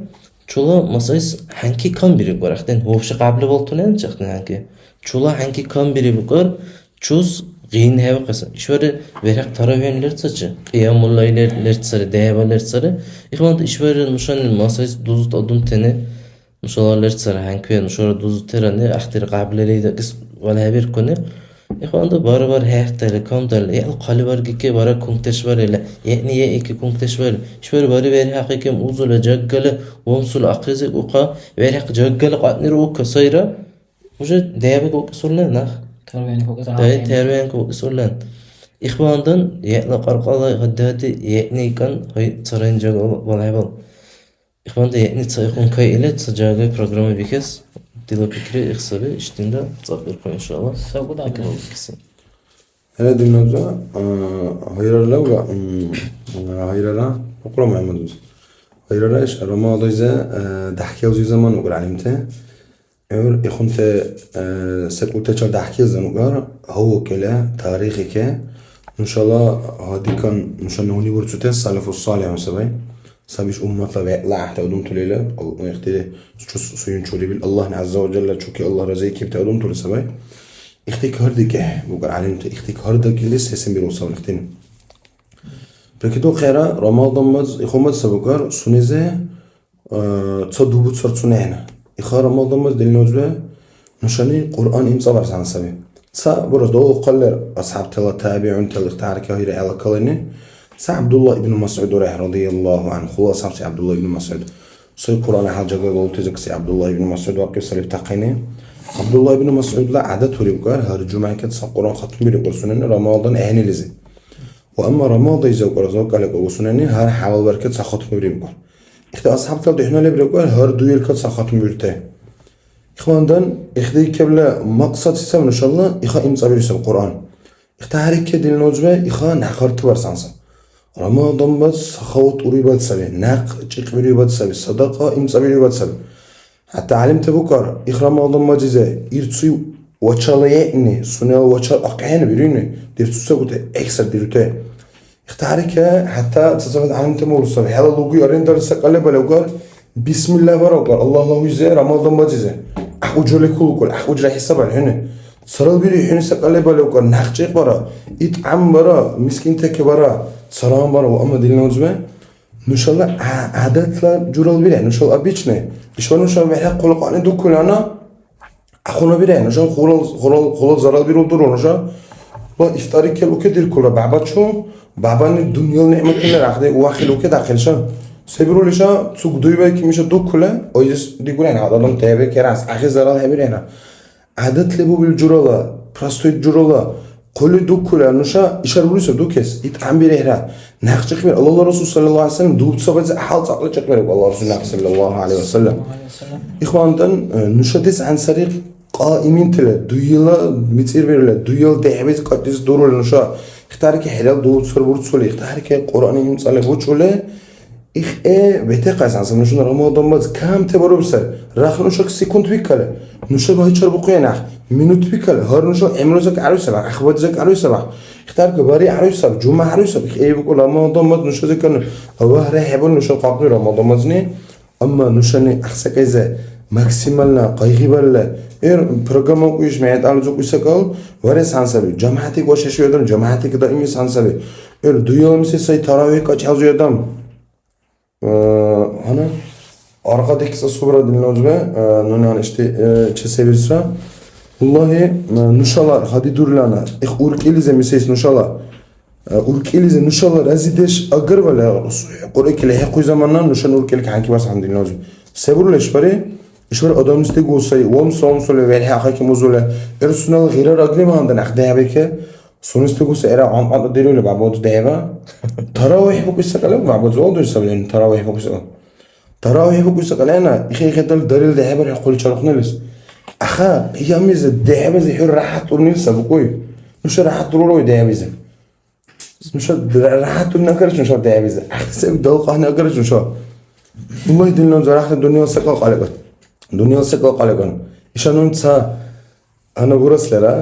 çula masayız hangi kan biri var axtin hofşa qabli boltunen çaqtin hangi çula hangi kan biri var çuz Giyin heva qasa. İşveri veraq taravenler saçı. Qiyamullayler tsarı, devaler tsarı. İxvand işveri nuşan masayis duzut adum tene. Nuşalarlar tsarı hankwe nuşara duzut terane axtir qabileleyde qis wala bir kone. İxvand bar hehtel kamdal. Ya qalibar gike bara kunteş var ele. Yani ye iki kunteş var. İşveri bari veri haqiqem uzula jaggale wamsul aqizi uqa veraq jaggale qatnir u kasayra. Uje deva ko solla nah. Day terven ko solan. İhvandan yetla qarqala haddati yetni kan hay sarayınca valayval. İhvanda yetni sayxun kay ile sajaga programı bikes dila fikri ihsabi iştinde zabir koy inşallah.
Sabuda
أنا دي نوزا هيرلا ولا هيرلا أقرأ محمد هيرلا إيش رمضان إذا دحكي وزي زمان وقر علمته أول إخونت سكوتة شر دحكي زنوجار هو كلا تاريخي كه إن شاء الله هادي كان مشانوني ورثته السلف الصالح مثلا سبيش أمة لا حتى أدوم تليله الله يختاره سوين شولي بال الله عز وجل شوكي الله رزقك بتأدوم تلي سباي اختيك هردك بقول علمت اختيك هردك لسه سن بيروسا ونختين بكده خيرا رمضان مز إخومت سبكار سنزة تصدبوا تصرفنا هنا إخار رمضان مز دلنوجبه نشاني قرآن إمصار سان سبي سا برز دو قلر أصحاب تلا تابعون تلا اختارك هير على كلني سا عبد الله ابن مسعود رضي الله عنه خلاص سا عبد الله ابن مسعود سوي قرآن حاجة قالوا تزك سي عبد الله ابن مسعود واقف سلف تقيني عبد الله ابن مسعود لا عادة وريبقار هر الجمعة كانت قرآن ختم بيقول سنن رمضان أهني لزي وأما رمضان إذا قرأ زوج قال يقول سنن هر حوال بركة ختم بيقول إخت أصحاب تلا إحنا اللي بيقول هر دوير كات ختم بيرته إخواندن إخدي كبلا مقصد سيسام إن شاء الله إخا إمصار بيرسل القرآن إخت هارك دل نوجبه إخا نخرت برسانسا رمضان بس خوت قريبات سبي نق تشيك قريبات سبي صدقة إمصار قريبات سبي حتى علمت بكر إخرام رمضان مجزء يرتسي وشاليني سنة وشال أقعين بيريني درتسي قلت أكثر درته اختارك حتى تصفت علمت مورسا هذا لوجي أرين درس قلب لوجار بسم الله بركة الله الله يجزي رمضان مجزء أخوجله كل أخوجله حساب هنا صار بيري هنا سقلب لوجار نحجق برا إتعم برا مسكين تك برا صرام برا وأما دلنا وجبه إن شاء الله عادات لا جرال بيره إن شاء الله أبيشنا إشوان إن شاء الله محل قلق عن دو كلنا أخونا بيره إن شاء الله خلال زرال بيرو دور إن شاء الله إفطاري كل وكدير كله بعباد شو بعبان الدنيا النعمة كلها أخذ واخل وكده أخل شو سبيرو ليشا سوق دويبة كميش دو كله أويس ديقول أنا هذا لهم تابع كراس أخذ زرال هبيره هنا عادات لبو بالجرالا براستوي الجرالا كل دو كله نشا إشار بوليس دو كيس إتعم بيره نحجق بير الله رسول صلى الله عليه وسلم دوت صبت حال عقل جق بير الله رسول الله صلى الله عليه وسلم إخواندن نشدس عن سريق قائمين تلا دويلا متصير بيرلا دويل دعبت قدس دورول نشا اختارك حلال دو تصير برتسولي اختارك قرآن يمتصلي بوتشوله إخ بتقاس عن نشون رمضان باز كم تبرو بسر راخ نشاك سكوند بيكله نشا باهي شرب قيناخ منوت بيكله هر نشا امروزك عروس سبع اخواتك عروس سبع اختارك باري عروس سبع جمعة عروس سبع إيه بقول رمضان باز نشا ذكرنا هو راح يبون نشا قاقي رمضان بازني أما نشاني أحسك إذا ماكسيمالنا قايغيبال إير برنامج ويش معي تعالوا زوج يسكال ورس سانسبي جماعتك وش شو يدرن جماعتك دائما سانسبي إير دويل مسي سي تراويح كأجهز يدام هنا أرقدك صبر دلنوزبه نونان إشتي تشسيبسرا والله نشالله هادي دورلانا إخ أوركيليز مسيس نشالله أوركيليز نشالله رزيدش أجر ولا قريك له حقوق زماننا نشان أوركيلك حنكي بس عند دلنوزب سبب ليش بري إيش بري أدم نستيقظ سي وام سله ويرها حكي مزوله إرسلنا غير رجلي ما عندنا أخده بيك سونستيقظ سيرا عن ديرو بعبود دهبا تراويح بقول سكالم بعبود زود يسوون تراويح بقول سكال تراويح بقول سكالنا إخي خدل دليل دهبا يقول شرقنا لس أخا هي ميز الدهبا زي حر راحت ونيل سبقوي مش راحت رولو دهبا زي مش راحت ونكرش مش دهبا زي أحسب دلقة نكرش مش والله دلنا زراحة الدنيا سكال قالقن دنيا سكال قالقن إيشانون تسا أنا بورسلرا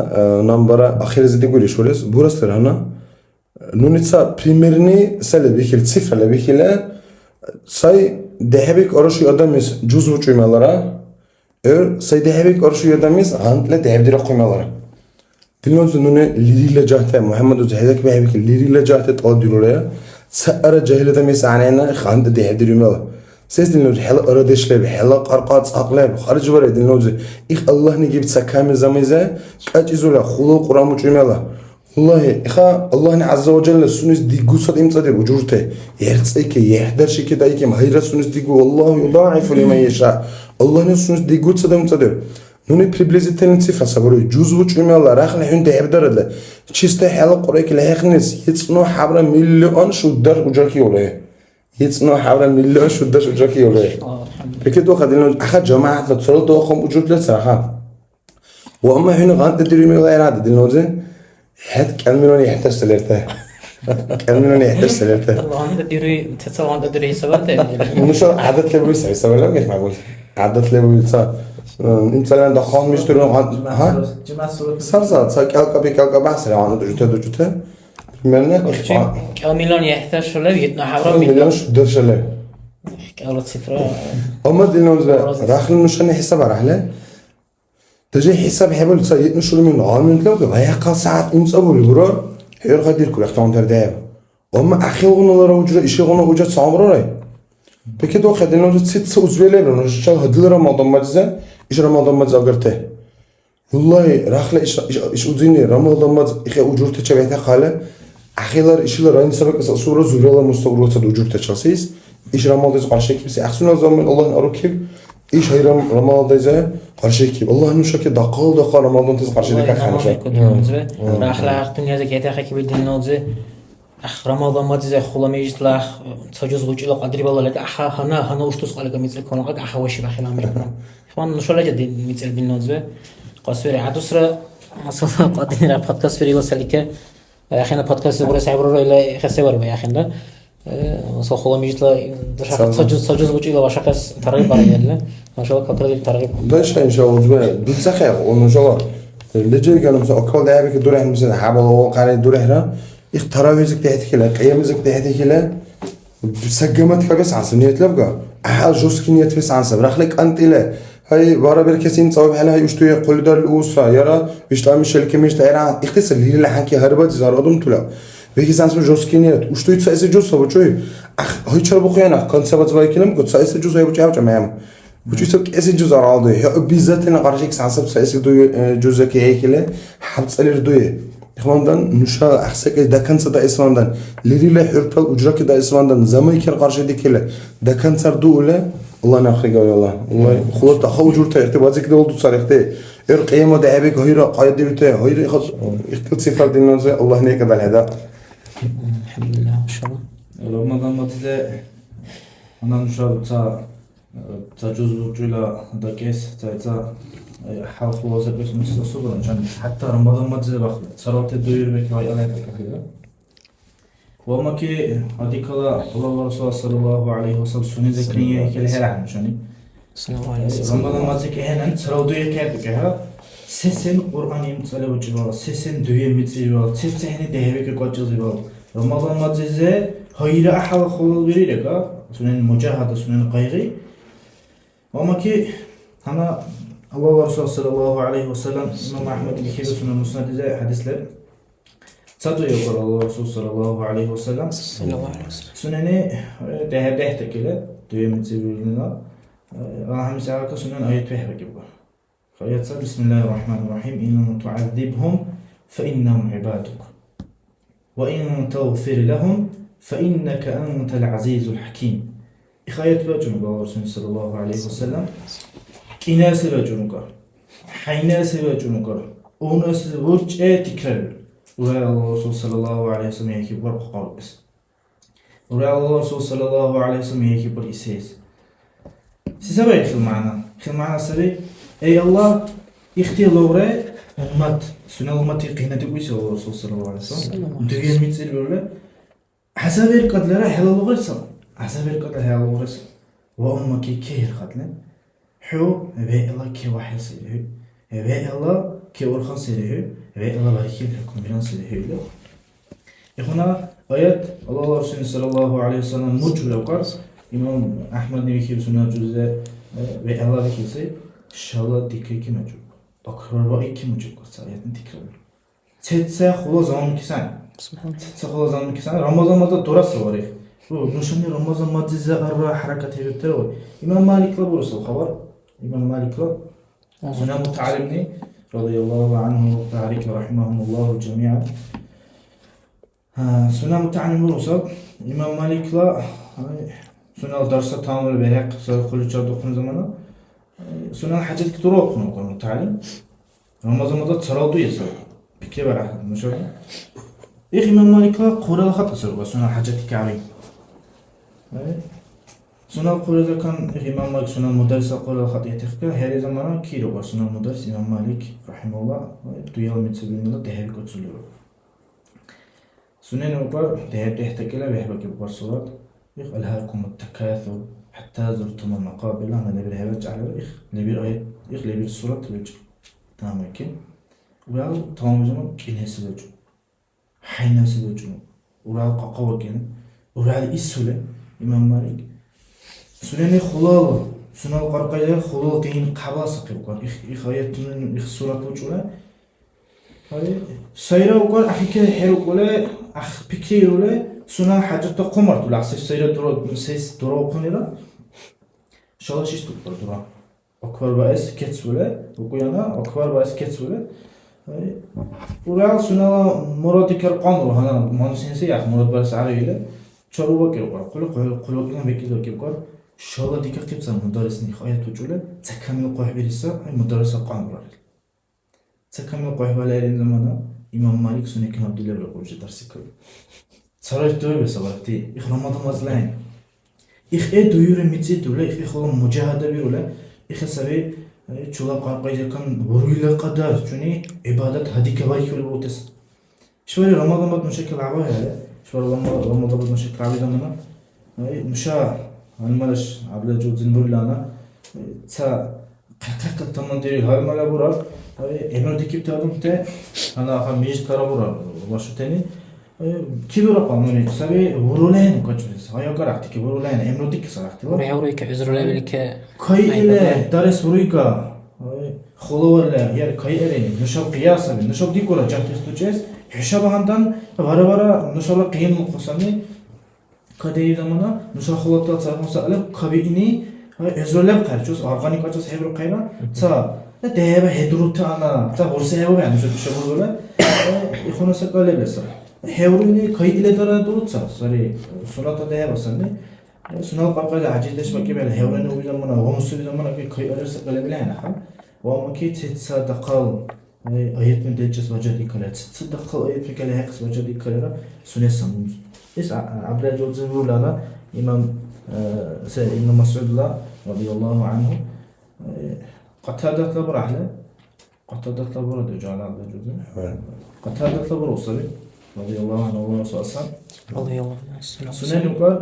نمبر أخير زدي قولي شولس بورسلرا أنا نونيتسا بريميرني سال بيخيل صفر لبيخيله ساي دهبك أرشوا يداميس جزء وشوي مالرا ساي دهبك أرشوا يداميس عند لا دهب دي رقم مالرا دلنا زنونه ليري لجاهته محمد وزهيدك بهبك ليري لجاهته تقول دلوريا سأرى جاهلة دميس عنينا خاند دهب دي رمالا سيس دلنوز حلا أردش لب حلا قرقات أقلب خارج برا دلنوز إخ الله نجيب سكام زميزة كأجزولا خلق قرآن وجمالا والله إخا الله عز وجل سنس ديجو صد إمتصدر وجورته يرتسيك يحضر شيء كده يكيم هيرا سنس ديجو والله يضاعف لمن يشاء الله نسنس ديجو صد إمتصدر نوني بريبليزيتين صفر صبروا جوز وجمالا راخل حين دهب درد چیسته حلا قرآن له خنس يتصنع حبر مليون شدر وجاكي وله يتصنع حبر مليون شدر وجاكي وله بكده خدينا أخذ جماعة لتصل ده خم وجود لسرها وأما هنا غانت تدري غير عدد النوزة حد كلمة يحتاج سلرته كلمة يحتاج سلرته
الله عنده ديري تتصل عنده ديري سبته
مش عدد لبوي سوي لا مش معقول عدد لبوي صار مثلا دخان مش ترون ها صار كالكا بكالكا بحث عن دوجته منه
كاميلون يحتاج شلون يتنا حرام
مليون شدر شلون
كالات صفر
أما دينوز راخل نشان حساب رحلة تجي حساب حبل سيد نشول من عالم تلاقي وهي قال ساعات إمسابو البرار هير خدير كل اختام ترداب أما أخي غنا لرا وجرا إشي غنا وجرا صامرة راي بكده خدينا نوز ست سوز بيله نشان هدل رمضان مجزة إيش رمضان مجزة قرته والله راخل إيش أوديني رمضان مجزة إخي وجرته شبهته خاله أخيلار إشيلار راين سبك صورة زورلا مستقبلات وجرته شخصيس إيش رمضان قرشة بس أحسن زمان الله نأركب إيش هي رمضان ذا قرشة الله نشك دقال رمضان تز قرشة ذاك خانشة
راح لاختن هذا كيتا خكي بدين نوزه أخ رمضان ما تزه خلا ميجت لاخ تجوز وجه قدري بالله لك أخ هنا وشتوس قالك مثل كون قد أخ وشي بخيل عمركم إخوان نشولا جد مثل بالنوزه قصير عدسرة أصلا قادين على بودكاست فري وسلكة أخينا بودكاست برا سعبرة إلى خسوار بيا أخينا وصل خلا ميجت لا تجوز وجه لا وشكس ترغيب على يلا ما شاء الله كتر الترغيب
باش إن شاء الله زمان بتسخر وإن شاء الله اللي جاي كانوا مثلا أكل لعبة كدورة مثلا حبل وقارئ دورة هنا اختراوي زك تحت كلا قيم زك تحت كلا بسجمت بس عن سنية لبقى أحد جوز كنية بس عن سبب رخلك أنت لا هاي بارا بالكسين صوب حلا هاي وشتوي قل دار الأوسرة يرى بيشتغل مش الكلمة مش تايرة اختصر اللي لحنكي هربت زار أدم طلع بيجي عن سبب جوز كنية وشتوي تسايس جوز صوب شوي هاي شرب بخيانة كان سبب زواي كلام قد سايس جوز هاي بتشاف جماعة وشو سبب كأس جوز عرضه هي بيزات أنا قرشك عن سبب سايس دو جوزك هيك له حبت سألير دويه إخواندن نشا أحسك ده كان صدا إسواندن ليري له حرب وجرك ده إسواندن زمان كان قرشة دي كله ده كان صار دوله الله نخرج يا الله خلط أخو جور ترتيبات كده ولد صارخته قيمة دعابك هيرا قايد ديرته هيرا خد اختلط صفر ديننا زي الله نيك بالهذا
الحمد لله ما شاء الله
رمضان ما تلا أنا نشا تا جزء جلا دا كيس تا حال خلاصة بس متصل عشان حتى رمضان ما تزيد بخل صارت الدوير بك هاي الله كثيرة وما كي هذيك الله ورسوله صلى الله عليه وسلم سنة ذكرية كل هلا عشاني
صلى الله عليه وسلم
رمضان ما تزيد هنا صاروا دوير كاتو كها سسن قرآن يمتصل وجبال سسن دوير متصل سسن هني دهبك كوجزبال رمضان ما تزيد هاي أحد خلال بريلك سنن مجاهدة سنن قيغي وما كي هنا الله ورسوله صلى الله عليه وسلم إمام أحمد بن سنن مسند زي حديث له صدق يقول الله ورسوله صلى الله عليه وسلم
صلى الله عليه وسلم
سنني ده تكله دوية متسبيلنا راهم ساعة سنن آية فهم كبر فآية بسم الله الرحمن الرحيم إن تعذبهم فإنهم عبادك وإن تغفر لهم فإنك أنت العزيز الحكيم إخاية بجنب الله ورسوله صلى الله عليه وسلم إناس بجنب حيناس بجنب وناس وجه تكرر ورأى الله رسول صلى الله عليه وسلم يكبر قلبس ورأى الله رسول صلى الله عليه وسلم يكبر إساس سيسابع يخل معنا سبي أي الله يختير لورا أمت سنة أمت يقينا تقويس الله رسول صلى الله عليه وسلم دقيق ميتسير بيقول حسابير قتلنا حلال غرسا حسابير قتل حلال غرسا وأمك كير قتلنا حو بي الله كي واحد سيره بي الله كي ورخان سيره بي الله باركي لكم بلان سيره إخونا آيات الله ورسوله صلى الله عليه وسلم مجهول أوقات إمام أحمد نبي كي سنة جزء بي الله بكي سي إن شاء الله ديكي كي مجهول أكبر رأي كي مجهول قرص آيات تكرر تتسا خلا زمان كسان تتسا خلا زمان كسان رمضان ماذا درس واريخ نشاني رمضان ما تزا أربع حركات هي بتروي إمام مالك لا برس الخبر إمام مالك لا سنة متعلمني رضي الله عنه وتعاليك رحمهم الله جميعا سنة متعلم برس إمام مالك لا سنة درس تامل بريق سنة كل شيء دخل زمانه سنة حاجات كتير أقنع متعلم رمضان ماذا تسرادو يسوي بكي برا مشوي إخ إمام مالك لا قرآن خط أسرق سنة حاجات كعبي سنة قرآن كان إمام مالك سنة مدرس قرآن خط يتخكى هذا زمانه كيلو سنة مدرس إمام مالك رحمه الله دويال متسبين الله دهب كتسلوا سنة نوبر دهب تحتكلا بهبك ببرصورات إخ ألهاكم التكاثر حتى زرتم المقابر أنا نبي هذا على إخ نبي آية إخ نبي الصورة تبجي تمام كين وراء تمام زمان كين هسبجو حين هسبجو وراء قاقوة كين وراء إسولة إمام مالك سنة خلال سنة القرقية خلال كين قبل سقيم قال إخ آية من إخ الصورة تبجولا هاي سيرة وقال أخي كده حلو ولا أخ بكير ولا سنة حاجة تقمر تلا عسى سيرة درا سيس درا قنيرة شاء شيء تقدر درا أكبر باعث كتس ولا وقيانا أكبر باعث كتس ولا ولا سنة مراد كرقان هنا ما نسينسي يا مراد باعث عريلة شلوا كيرقار قلوا كنا بكذا كيرقار شاء الله ديك كيبس المدرسني خاية وجوله تكمل قوي بريسا المدرس قان برا تكمل قوي بالعين زمانا إمام مالك سنة كان عبد الله بقول درس كله صارت دوي بس وقتي إخ رمضان مزلين إخ دوير ميتي دولا إخ خلهم مجاهدة بيولا إخ سبي شولا قارقيزة كان ورويلا قدر شوني عبادة هدي كباي كل بوتس شوالي رمضان بد مشكل عباية هذا شوالي رمضان بد مشكل عباية زمانا مشا الملش عبد الجود زنبور لنا تا قاقق تمن ديري هاي مالا بورا ابن ديكيب تادم تا أنا خميج ترى بورا واشو تاني كيلو قانوني سبي ورولين كوتشوس هاي كاركتي كي ورولين ابن ديك صراحة
وري هوريك عذر لا بلك
كاي إله دارس وريكا خلو ولا يار كاي إله نشاب قياسا نشاب دي كورا جاتيس توجس حساب هندان بارا نشاب قيم القسمي كدي زمانا نشاب خلطة صار مسألة كبيني عذر لا بقرجوس أرغاني كوتشوس هيبرو قينا تا ده هيدرو تانا تا ورسه هيبو يعني شو ولا يخون سكالة بس هيوروني كاي إله دارا دروتسا سوري سورة ده بسني سنة قبل عجيز ليش بكي بله هيوروني ويزا منا ومسوي زمانا كاي أرس سكالة بله هنا خم وما كي تصدقال آيات من دجس وجدي كلا تصدقال آيات من كلا هكس وجدي كلا سنة سموز إس عبد الجود ولا إمام مسعود الله رضي الله عنه Qatadatla bir ahle. Qatadatla bir de Jalal da juzu. Qatadatla bir olsa bir. Radiyallahu anhu Allah sallallahu
Allahu
Sunan yuqar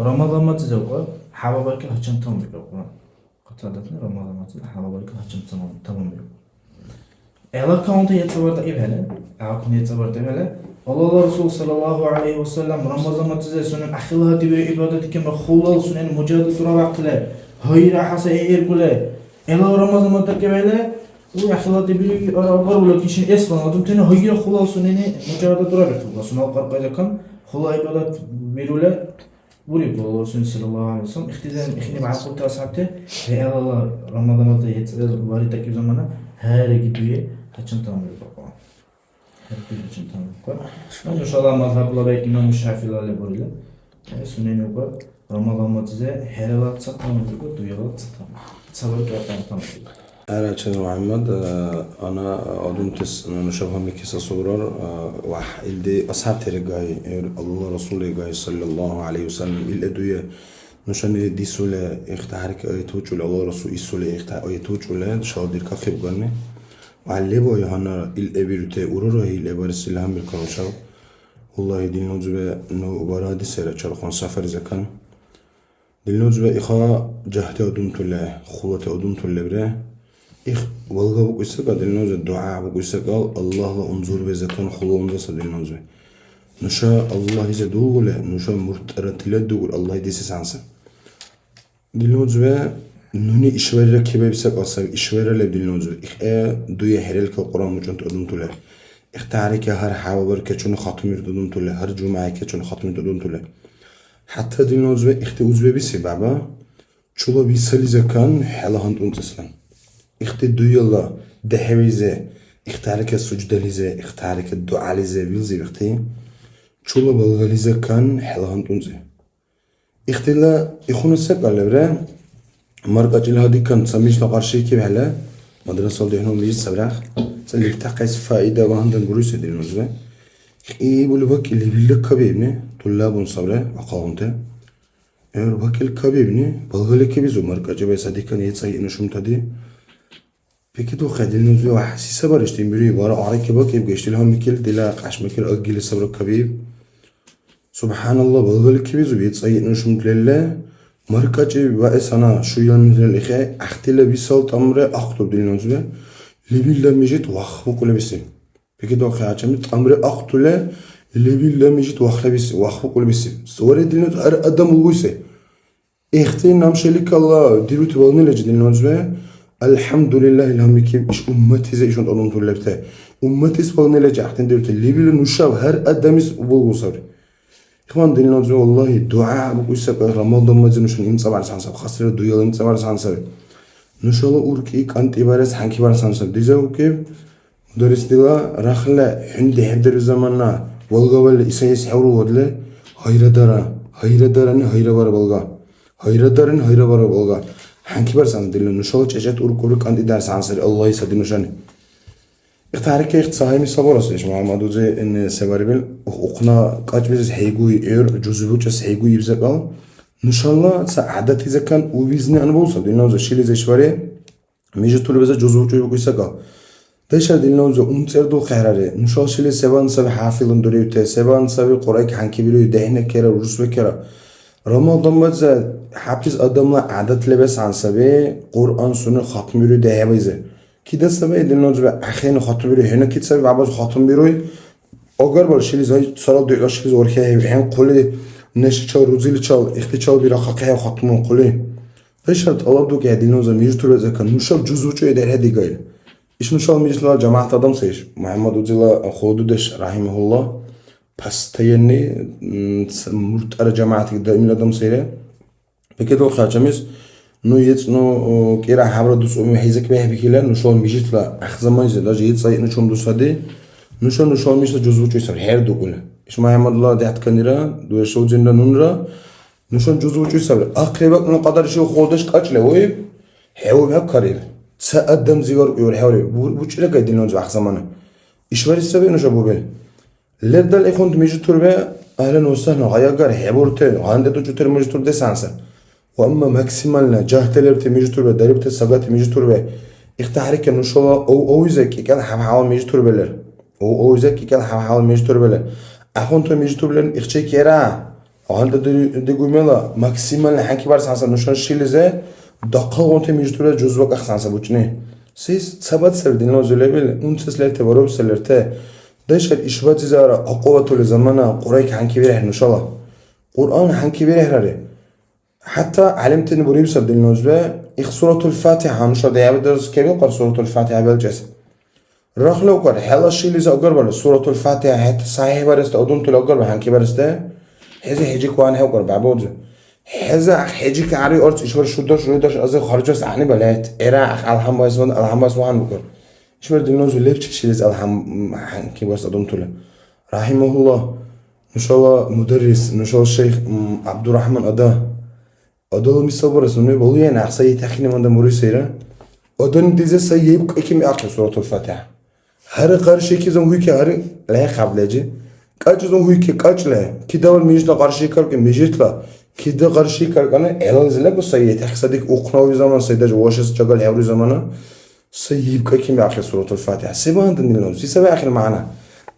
Ramazan matı yuqar Hababarka haçan tamam yuqar. Qatadatla Ramazan matı Hababarka haçan tamam yuqar. Eğer kaunta yetsabarda evhele, akun yetsabarda evhele, Allah Resulü sallallahu aleyhi ve sellem Ramazan matı sunan ahilati bir ibadet kema khulal sunan mucadet ravaqle, hayra hasa eğer kule. Eğer Ramazan matı evhele, bu ahilati bir arabar ola kişinin eslan adım tane hayra khulal sunan mucadet ravaqle. Sunan qarqayda kan khulal ibadet birule Buraya Allah Resulü sallallahu aleyhi ve sellem ihtizam ihni ma'qul tasabte ve Allah Ramazan matı yetsabarda varitak zamana her gidiyor. Haçın tamamlıyor baba. Her bir haçın tamamlıyor. İnşallah mazhabla belki İmam Şafii'lerle böyle. Sünnen yok. Ramazan matıze her alat tamamlıyor, duyalat tamam. Sabır tamamlıyor.
أنا محمد أنا أظن نشوفها مكيسة صورة وإلدي أصحاب ترجعي الله رسوله جاي صلى الله عليه وسلم الأدوية نشان دي سولة اختارك أيتوج ولا الله رسول السولة اختار أيتوج ولا شادير كخير قرنه وعلبه يهانا الأبيرته أورورا الأبار السلام بالكونشاو والله دين نوزبه نو برادي سيرة شرخان سفر زكان دين نوزبه إخا جهته أدوم تله خلوة أدوم تله بره إخ والله بقولسك دين نوزبه الدعاء بقولسك الله لا أنظر بزكان خلوة أنظر دين نوزبه نشا الله إذا دوغله نشا مرترتله دوغل الله يديس سانسه دين نوزبه نوني إشوارة كبير بسك أصلا إشوارة لبدي النوزو دوية هريل كقرآن مجنت أدم توله اختاري كهر حوابر كشون خاتم يردون توله هر جمعة كشون خاتم يردون توله حتى دي النوزو اختوز بيسي بابا شولا بيسالي زكان حلا هند أنتسلم اخت دوية الله دهويزة اختاري كسجدة لزة اختاري كدعاء لزة بيلزي اختي شولا بلغالي زكان حلا هند أنتسل اختي لا يخون السبب على مرقج هذه كان سميش لقرشي كيف هلا مدرسة ده هنوم بيجي سبراخ سلك تقيس فائدة وهندن بروس دي النزبة إيه بقول بك اللي بيلك كبيبني طلاب صبرة وقاومته إيه بك الكبيبني بلغلك بيزو مرقج بس هذه كان يتصير نشوم تدي بكده خد النزبة وحسيسة برشتين بري ورا عارك بك يبقى يشتلهم مكيل دلا قش مكيل أجيل الصبر كبيب سبحان الله بلغلك بيزو بيتصير نشوم لله مركز وإسانا شو يوم من الإخاء أختلا بيسال تمر أخطب دين نزبه لبي لمجت وخ بقول بيسي بكده أخي عشان تمر أخطلا لبي لمجت وخ بيسي وخ بقول بيسي سوار دين نزبه أدم ويسي اختي نام شلك الله ديرو تبالني لجد دين نزبه الحمد لله الهم كيف إيش أمتي زي إيش أنتم تقول لبته أمتي سبالني لجد أختين ديرو تلبي لنشاف هر أدميس وبوغو صبري إخوان دين نوزو والله دعاء بقولسك رمضان ما زنوشن إم صبر سانسب خسر دويل إم صبر سانسب نشالله أوركيك أنت إبارس حنكي بار سانسب ديزاو كيف مدرس دلا رخلة عند حدر زماننا والقبل إسايس حورو ودله هيرا دارن هيرا بار بلغا هيرا دارن هيرا بار بلغا حنكي بار سانسب دلا نشالله تجت أوركولك أنت إدار سانسب الله يسدي نشانه اختارك اختصاصي صبر أصلش محمد وزي إن سباربل وقنا قاج بيز هيجوي جزبوش هيجوي يبزقال إن شاء الله سعادتي إذا كان وبيزني أنا بوصل دينا وزي شيء زي شوارع ميجي طول بس جزبوش يبقى يسقال تيشر دينا وزي أمتردو خيراره إن شاء الله شيء سبان سبي حافظ دريوته سبان سبي قرآن حنكي بيرو دهنا كرا ورسوة كرا رمضان بزا حافظ أدمنا عادت لبس عن سبي قرآن سنة ختم بيرو دهويزه كده سبب دلنا زب أخيرا خاطر بيروي هنا كده سبب عباس خاطر بيروي أجر بالشيء زي صلاة دقيقة شيء زوركه هم قلة نش چال روزی چال اختی چال بیرا خاکه خاتمون قلة فشرت الله دو که دلنا زب میج طور زکن نوشاب جزو چه در هدی گایل إيش نوشاب میج لا جماعت آدم سیش محمد وزیلا خودش رحمه الله پس تینی مرتر جماعتی دائمی آدم سیره بکید و خاطرمیز نو یت نو کیرا حبر دوست امی هیزک به بکیله نوشال میجیت لا اخزمان زد لاج یت سایه نشون دوست هدی نوشال میشه جزو چه سر هر دو گله إيش محمد الله دهت کنیرا دو شو زنده نونرا نوشال جزو چه سر آخربک نو قدر شو خودش کاچله وی هوا به کاریل سأدم زیار یور هوری bu چیله که دینوز وقت زمانه işvari sebebi نوشا بوبل لردال إخوان میجی تور به اهل نوستان هایا گر هبورته هنده تو چطور میجی تور دسانسه واما ماكسيمالنا جهتلرت ميجتور دربت سغات ميجتور اختحرك ان شاء الله او اوزك كان حال ميجتور بلر او اوزك كان حال ميجتور بلر اخون تو ميجتور بلر اخچه كيرا عند دغوملا ماكسيمال حنكي بار سانسا نشان شيلزه دقه اون ميجتور جزوق اخسانسا بوچني سيس ثبات سردين لو زلبل اون سسلرته وروب سلرته داش الاشبات زارا اقوات الزمانه قريك حنكي بره ان شاء الله قران حنكي بره حتى علمت ان بريب سبد النوزبه اخ سوره الفاتحه مش ده درس كبير قر سوره الفاتحه بالجس رخلو قر حلا شيلز اقر بل سوره الفاتحه حتى صحيح برست اودون تلقر حنكي برسته هذا هيجي كوان هقر بعبود هذا هيجي كعري ارت اشور شدش از خارجس احني بلات ارا الحم واسون الحم واسوان بكر اشور دينوز ليبش شيلز الحم حنكي برست اودون تل رحمه الله ان شاء الله مدرس ان شاء الله الشيخ عبد الرحمن ادا ادل مثال برسونه بقول يعني احسن تخيل من دموري سيره ادن ديزه سيب كم اخر سوره الفاتحه هر قرشي كي زم هو كي هر لا قبلجي قاج زم هو كي قاج لا كي دول ميجنا قرشي كر كي ميجتلا كي د قرشي كر كنا الزله بو سيد تحسدك اقناوي زمان سيد واشس جغل هوري زمانه سيب كم اخر سوره الفاتحه سبان دنيلو في سبع اخر معنا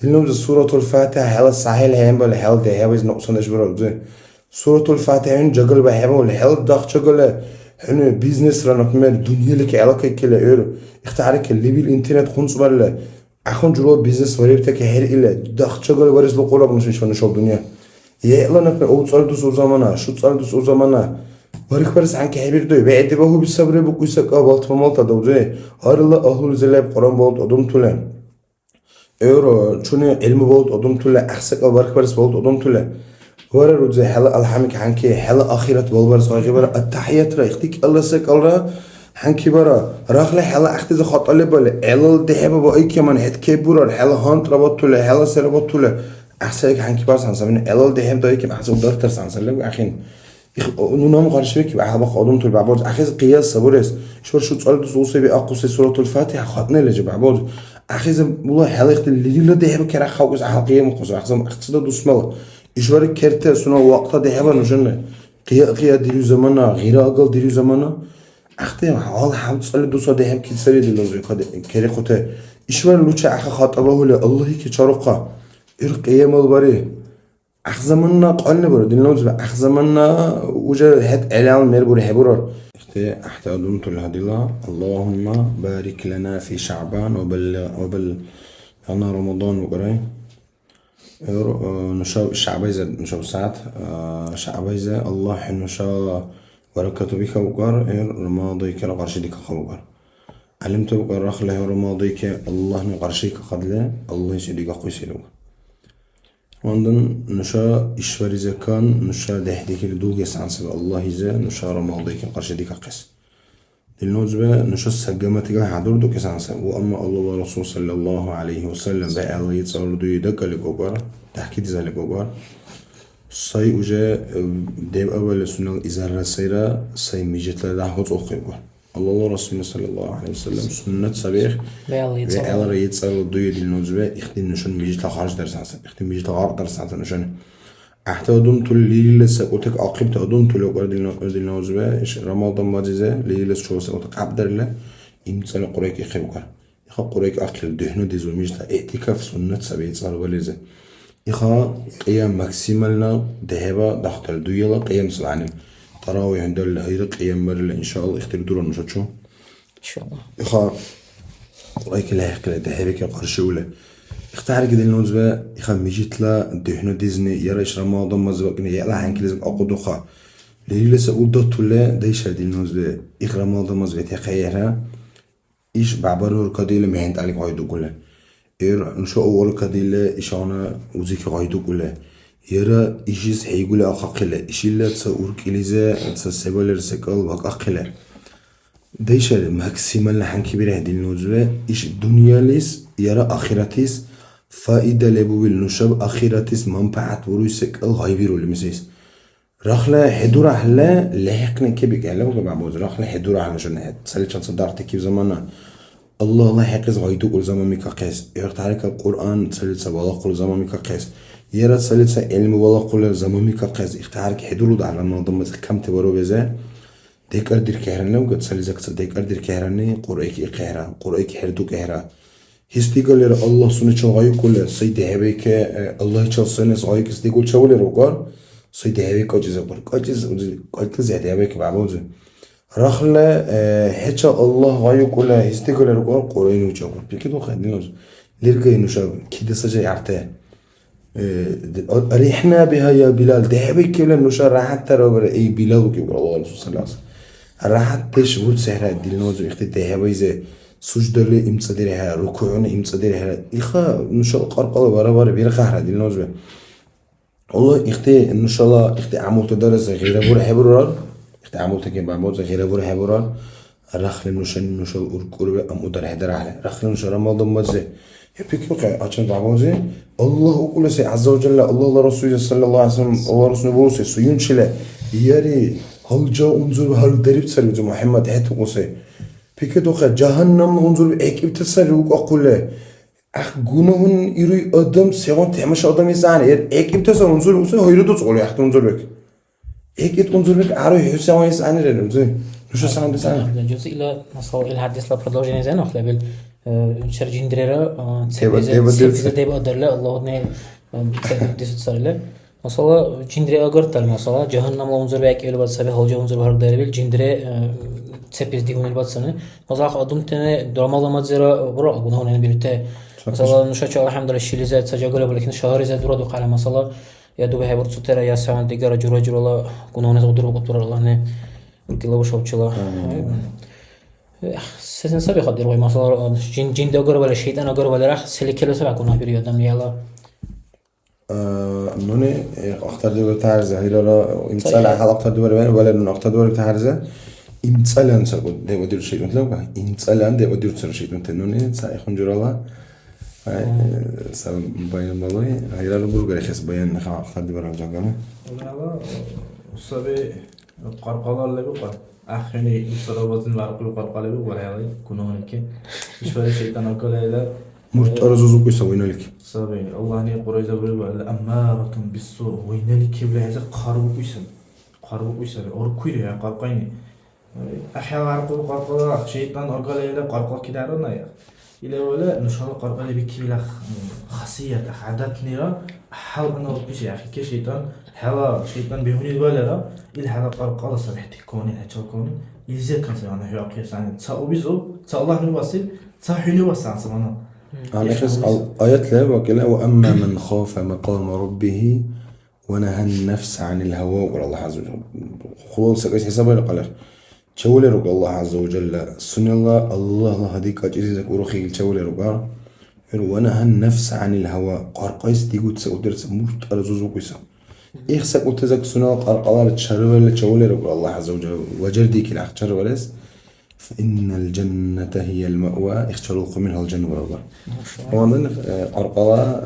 دلنوز سوره الفاتحه هل سهل هم ولا هل ده هاوز نقصنش برو سورة الفاتحة جعل بحبه ولا هل ضغط جعل هنا بيزنس رنا كمان دنيا لك علاقة كلا إيرو اختارك اللي بالإنترنت خنص ولا أخون جلو بيزنس وريبتك هير إلا ضغط جعل ورز لقولا بنشوف شو نشوف دنيا يلا نكمل أول صار دوس زمانه شو صار دوس زمانه ورك برس عنك حبير دوي بعد بهو بالصبر بقيسك أبالت فمالت دوزه هار الله أهل زلاب قرآن بالت أدم تولن إيرو شنو علم بالت أدم تولن أحسك أبارك برس بالت أدم تولن ورا رجع حلا الحمك حنكي حلا آخرة بالبرس غيبرا التحيات را اختيك الله سك الله حنكي برا راخله حلا اختز خط الله بله علل دهبه با اي كمان هت كبرا حلا هانت ربط له حلا سربط له احسك حنكي برس هنسمين علل دهب داي كم احسن دكتور سانسلم اخين نونام قرشبك بحبا قادم تل بعباد اخيز قياس صبرس شور شو تصل دوسي باقص سوره الفاتحه خطنا لج بعباد اخيز والله حلا اخت اللي لا دهب كرا خوز حقيقه مقص اخزم اختص دوس مال إشوار كرته سنا وقتا ده هبا نجنة قيا ديرو زمانا غير أقل ديرو زمانا أختي حال حمد صلي دوسا ده هم كتسري دلوزي كده خته إشوار لوچه أخا خاطبه ولا الله كي چارقا قيام الباري أخ زمانا قلنا برو دلوز أخ زمانا وجه هت إعلان مربور حبورر أختي أحتى أدومت الهديلا اللهم بارك لنا في شعبان وبلغنا رمضان وقراي نشاو شعبيزة نشاو ساعات شعبيزة الله نشاء بركته بك وقار رماضيك لقرشدك خوقار علمت وقار رخله رماضيك الله نقرشيك قدله الله يسيدك قيسلو وندن نشاء إشوار إذا كان نشاء دهديك لدوغي سانسب الله إذا نشاء رماضيك قرشدك قيس النوزبة نشاء سجمتك حضور دوك سانسب وأما الله ورسول صلى الله عليه وسلم بقى الله يتصور دو يدك لقوقار تحكي دي ذلك وقار ساي وجا ديب أول سنة إزارة سيرة ساي ميجت لده هوت أخير الله ورسول صلى الله عليه وسلم سنة سبيخ بقى الله يتصور دو يدي النوزبة اختي نشان ميجت لخارج درس سانسب اختي ميجت لغارب درس سانسب نشان احتادون تول ليلة سأقولك عقيم تأدون تول وقرد النوزبة رمضان ماجزة ليلة شو سأقولك عبد الله إمتصال قريك يخيبك يخا قريك أكل دهنو ديزو ميجتا اعتكاف سنة سبيت صار وليزة يخا قيام ماكسيمالنا دهبا دختل دويلا قيام سلعنم تراوي عند الهيرة قيام مرلا إن شاء الله اختر دورا نشاتشو
إن شاء الله
يخا قريك لاحق دهبك قرشولة اختار كده النوزبة يخا ميجت لا دهنو ديزني يراش رمضان مزبقني يلا عنك لازم أقودو خا ليلة سأقول دوتو لا دايش هذه النوزبة إخ رمضان مزبقتي خيرها إيش بعبرو الكديلة مهند عليك غايدو كله نشأ أول كديلة إيش أنا وزيك غايدو كله يرى إيشيس هيقول أخاقله إيش اللي تصور كليزة تصسبال رسكال وأخاقله دايش ماكسيمال لحن كبير هذه النوزبة إيش الدنيا ليس يرى آخرتيس فائدة لبوبل نشاب آخرتيس منفعت ورويسك الغايبيرو لمسيس رخلة حدور أحلى لحقنا كبيك أحلى وقبعبوز رخلة حدور أحلى شنهد سالي شان صدارتك كيف زمانا الله حقز غايدو كل زمان ميكا قيس يقتعلك القرآن سالي سبالا كل زمان ميكا قيس يرى سلسة علم والله قل زمامي كقز اختارك حدولو على منظمة كم تبرو بزا ديك أردر كهرن لو قد سلسة قصد ديك أردر كهرني قرأيك إقهرة قرأيك حردو كهرة هستيقل يرى الله سنة شغايو كل سيد هبيك الله يشال سنة صغايك هستيقل شاول يروقار سيد هبيك أجز أقول أجز هبيك بعبوزه رخلة حتى الله غايو كل هستيقل يروقار قرأينو جاول بكده خدينه ليرجع نشاو كده سجى يعرته أريحنا بها يا بلال دهبك كلا نشار راحت ترى أي بلال وكبر الله صلى الله عليه وسلم راحت تشوت سحر الدين نوزو اختي دهبي زي سجد لي امتصدرها ركوعنا امتصدرها إخا نشاء قرقل برا بيرقهر الدين نوزو والله اختي إن شاء الله اختي عمود تدرس غير بور حبرار اختي عمود تكين بعمود غير بور حبرار رخل نشاء أركور أم أدر هدر على رخل نشاء رمضان مزه يبيك بقى عشان بعموزه الله كل شيء عز وجل الله رسوله صلى الله عليه وسلم الله رسوله بروسه سيون شله ياري هل جاء انظر هل دريب سلوت محمد هاتو قصه بيك دوخه جهنم انظر اكيب تسلوك اقول اخ گونهون يروي ادم سيون تمش ادم يسان اكيب تسل انظر قصه هيرو تقول اخ انظر بك اكيد انظر بك عارو حسين يسان رنوزه نشو سان بسان
جزء الى مصور الحديث لا продолжение زين اخلا بال شرجين دريرة سيفيزة ديب أدرلا الله نه ديسوت سرلا مثلا جندري أجر تل مثلا جهنم لونزر بيك إلى بعد سبه هوجا لونزر بهر داربيل جندري سيفيز ديهون البعض سنة مثلا أدم تنه درامال ما تزرع برا أقول هون أنا بيرته مثلا نشاط الحمد لله الشيلزات سجاقله ولكن شهر زاد درا دقالة مثلا يا دوبه هي برضو ترى يا سان ديجارة جورا جورا الله كنا هون زودر وقطر الله نه وركلا وشوب شلا سيزن سبي خدير وي مثلا جين ده ولا شيطان أجر ولا راح سلكله سبع كنا بريودم يلا
نوني أختار دور تعرزة هيلا لا إمثال على أختار دور ولا إنه أختار دور تعرزة إمثال أنسى قد ده ودير شيء مثله بقى إمثال أنده ودير سر شيء مثله نوني سايخون جرالا سام بيان مالوي هيلا لا بروجر خس بيان نخا أختار دور على جاكنا
والله سبي قرقلا اللي بقى أخيني يصير وزن وارقل قرقلا بقى ولا هذا كنا هناك إيش شيطان أكل هذا
مرتأرز زوج يسوينا لك
صبي الله ني قريزة بقول أمارة بالسوء وين لك بلا هذا قارب ويسن أركويري قارقيني أحيانا عرقل قارقلا شيطان أكل هذا قارقلا كده عرنا يا إلى ولا نشال قارقلا بكيلا خاصية عادات نيرا حال أنا ربيش يا أخي كشيطان حلا شيطان بيهوني الولا إلى هذا قارقلا صبح تكوني هتشال كوني إذا كان سوانا هو قياس عن تصاوبيزو تصالله نواصل تصحيني وسع سمانا
أنا خس آيات لا وكلا وأما من خاف مقام ربه ونهى النفس عن الهوى وقال الله عز وجل خلاص كيس حسابه لقاله تشاول رب الله عز وجل سنة الله هذيك أجهزة وروخي تشاول ربار ونهى النفس عن الهوى قارقيس تيجو تسودر سموت أرزوز وقيسا إخسك وتزك سنة قارقلا تشرب ولا تشاول رب الله عز وجل وجردي كلا تشرب ولس فإن الجنة هي المأوى اختلوق منها الجنة والله هو من قرقلا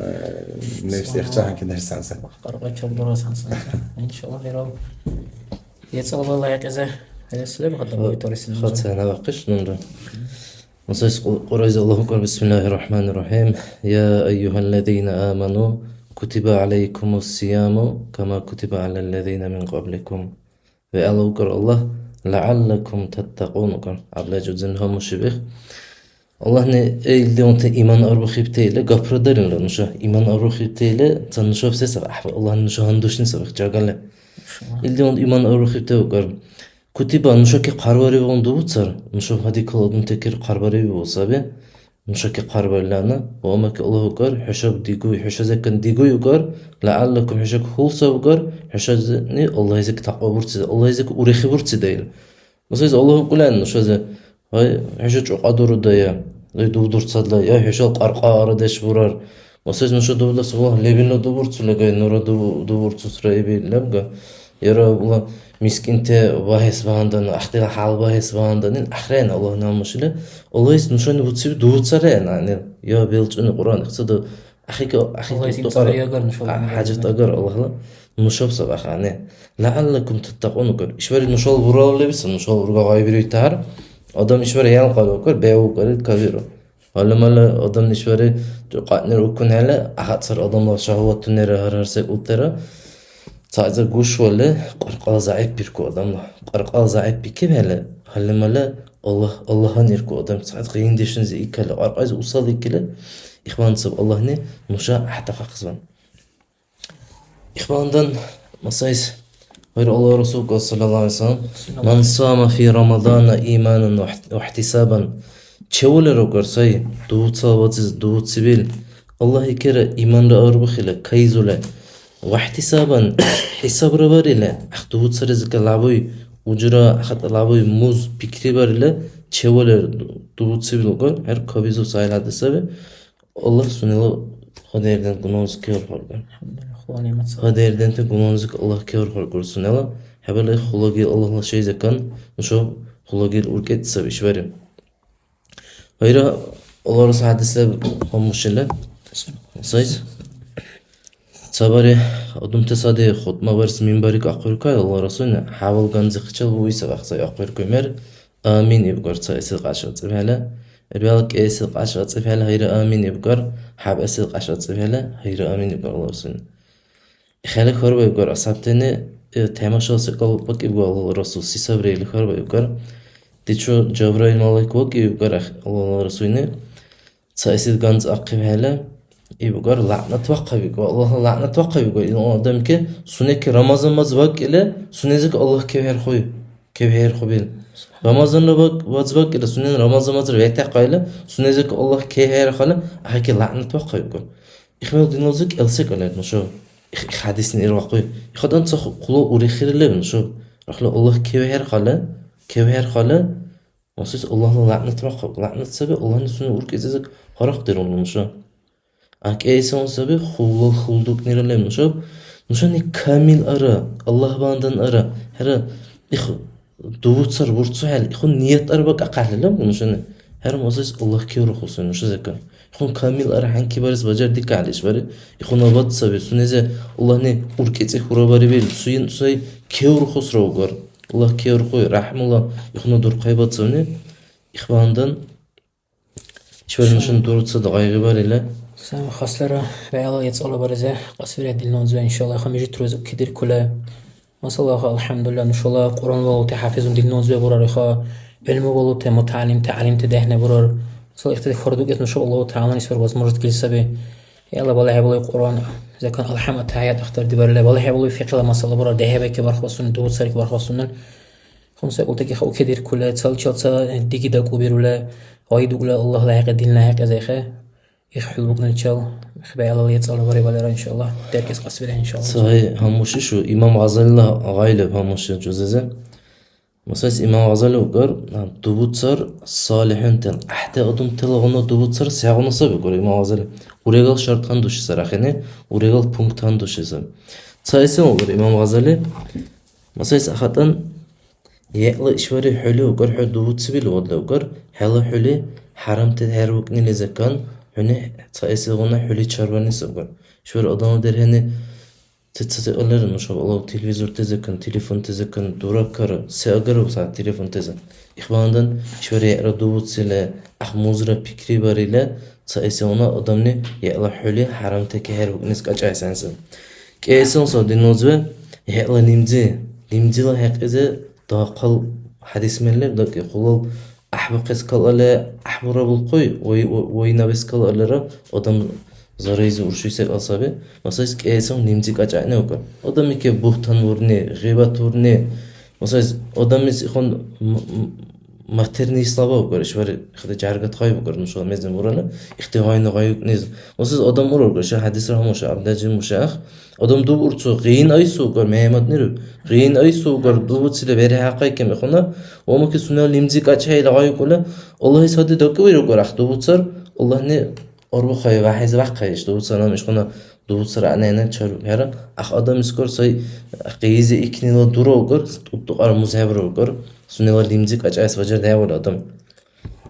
نفسي اختها كده السانسة
قرقلا شوف دراسة إن شاء الله يا رب يتسأل الله يكذا هذا السلام قدر ويتورس
خاطر أنا بقش نمر نصيص قريز الله قال بسم الله الرحمن الرحيم يا أيها الذين آمنوا كتب عليكم الصيام كما كتب على الذين من قبلكم وألو قال الله لعلكم تتقون قال عبلا جوزنهم مشبه الله ne elde onte iman arruhi bteyle gapradarin la nuşa iman arruhi bteyle tan nuşa ses Allah nuşa handuşni sabah jagale elde on iman arruhi bte qar kutiba nuşa ki qarvari ondu utsar nuşa hadi kılodun tekir qarvari olsa be nuşa ki qarvarlana o ma ki Allah qar hishab digu hishazakan digu qar la'allakum hishak hulsa qar hishazni Allah izek taqwa burtsi Allah izek urixi burtsi deyil mesela Allah qulan nuşa هاي حشج قدر دايا دودور تصدلا يا حشال قرقا أردش برار مسج نشود ولا سواه لبنا دور تسلقي نورا دور تسرعي بلبقى يرى والله مسكين تا واهس باندن أختي حال واهس باندن أخرين الله نعم مشله الله يس نشون بتصير دور تسرعين يعني يا بيلج إن القرآن اقصد أخيك
الله يس تسرع يقر نشوف
حاجة أقر الله لا نشوف سبأ يعني لعلكم تتقون قر إشباري نشال برا اللي بس نشال برا غايبري تهر Adam işvere yan kalıyor, beyavu kalır, kaviro. Halle malle adam işveri qatner ukun hele ahatsar adamlar şahvatun nere hararsak uttara. Sadece guş valla qarqal zayıf bir ku adamlar. Qarqal zayıf bir kim hele. Halle malle Allah'ın irku adam. Sadece qiyin deşiniz ikale. Qarqaz usal ikale. İhvansıb Allah ne? Nuşa ahtaqa qızvan. İhvandan masayız. Hayır Allah Resulü sallallahu aleyhi ve sellem. Man sama fi Ramazana imanan ve ihtisaban. Çevler o garsay. Duhut salvatız, duhut sibil. Allah ikere imanra arbıkhile, kayzule. Ve ihtisaban hisabra var ile. Duhut sarızıka laboy. Ucura hatta laboy muz pikri var ile. Çevler duhut sibil o gar. Her kabizu sayladı sabi. Allah sunila haderden günahınızı kör hargar. Haderden te günahınızı Allah kör hargar sunila. Hebele hulagi Allah'la şey zekan. Nuşo hulagi urket sabi işverim. Hayra Allah Resulü hadisle olmuşlar. Sayız. Sabari adım tesade khutma vers minbarik aqırkay Allah Resulü haval ganzı xçal bu ise vaqsa aqırkaymer. Amin ibgar sayısı qaşat hala. Erbalk esil qaşat hala hayra amin ibgar. Hab esil qaşat hala hayra amin ibgar Allah Resulü. Xale xorba ibgar asabtene temaşa sıkal bak ibgar Allah Resulü sisabreyli xorba ibgar. Dicho Cebrail Malik vaki ibgar Allah Resulüne sayısı ganz aqib hala ibgar la'nat vaqqa ibgar Allah la'nat vaqqa ibgar o adam ki suneki Ramazanmaz vak ile sunezik Allah kevher koy kevher kobil Ramazanla vak vazvak ile sunen Ramazanmaz veta ile sunezik Allah kevher khala haki la'nat vaqqa ibgar İhmal dinozik elsek alayt şu hadisin irvaqı İxadan sax qulu urikhirle şu rahla Allah kevher khala kevher khala Nasıl Allah'ın la'net vakıf la'net sebebi Allah'ın üstüne urk ezecek karakter olmuş. Ak eysan sebebi hulduk nerelem şu. Nuşani kamil ara Allah bandan ara. Her duvutsar vurtsu hal. İxun niyet ara bak aqallam nuşani. Her mozes Allah ki ruh olsun şu zekan. İxun kamil ara hanki baris bacar dik aliş var. İxun abat sebebi suneze Allah ne urk ezecek hurabari bil suyun suy ki ruh olsun gar. Allah kevr koy rahmullah İxuna dur kaybatsını İxvandan İşvermişin durutsa da gayrı var ile
Sen xaslara ve Allah yetsala barize qasir edilnaz ve inşallah xamiji trozuk kidir kula Masallah alhamdulillah inşallah Kur'an ve tahafizun dilnaz ve burarıxa ilmi ve te mutalim te dehne burar Masallah ihtidik farduk etmiş Allah Teala isfer vazmurut kilsabi Yalla bala hebulu Kur'an zakan alhamd tahiyat akhtar dibarle bala hebulu fiqla masala burar dehebeke barxwasun duvut sarik barxwasundan خمسة قلت لك خو كدير كله تسالشة ديكي دا كوبيرولا غايدو كله الله لا يقدلنا هكذا زي خا يخلو بكنا نشال خبي الله يتصل بري بالله إن شاء الله تركز قصير إن شاء الله
صحيح هموشي شو إمام غزالي غايلب هموشي جزء مثلا إمام غزالي وقر دوبوت صار صالحين تن أحد أدم تلغنا دوبوت صار سيغنا سبب قر إمام غزالي ورجال شرط هندوش سراخني ورجال بونكت هندوش سب صحيح وقر إمام غزالي مثلا أخذن يقل إشواري حلو وقر حد دوبوت سبيل وضل وقر حلا حلي حرام تدهر وكني لزكان هني صحيح حلي شرباني سبقر شوار أدم در هني تتسألر نشوف الله تلفزيون تزكن تليفون تزكن دورا كر سأجر وساعة تليفون تزكن إخواندن شوار يقرأ دوبوت سلا أخموزرا بكري باريلا صحيح أدمني يقل حلي حرام تكهر وكني سكاج عسانسن كأسان صادين نوزه يقل نمزي لا هكذا داقل حديث من الله داك يقول أحبق اسكال الله أحبر بالقوي وينبس كال الله أدم زاريز ورشيسك أصابه مثلا كأسان نمزي كأجعنه وكر أدم يك بوهتان ورني غيبات ورني مثلا أدم يكون ماترني إسلامه وكر إشوار خد جارجت خايب وكر نشوا مزن ورانا اختيارين غايب نيز مثلا أدم ورا وكر شو حديث راه مش عبد مشاخ أدم دو ورتو غين أيسو وكر مهمات نرو غين أيسو وكر دو وتسيله بره حقي كم يخونا وما كسونا لمزي كأشياء لغايب كله الله يسعد دكتور وكر أخذ دو وتسر الله نه أربع خايب واحد وقعيش دو وتسر مش خونا دو وتسر أنا شرب هرا أخ أدم يسكر ساي قيزة إكنيلا دورو وكر تقار مزهبر وكر سنلا لمزي كأشياء وجر ده ولا أدم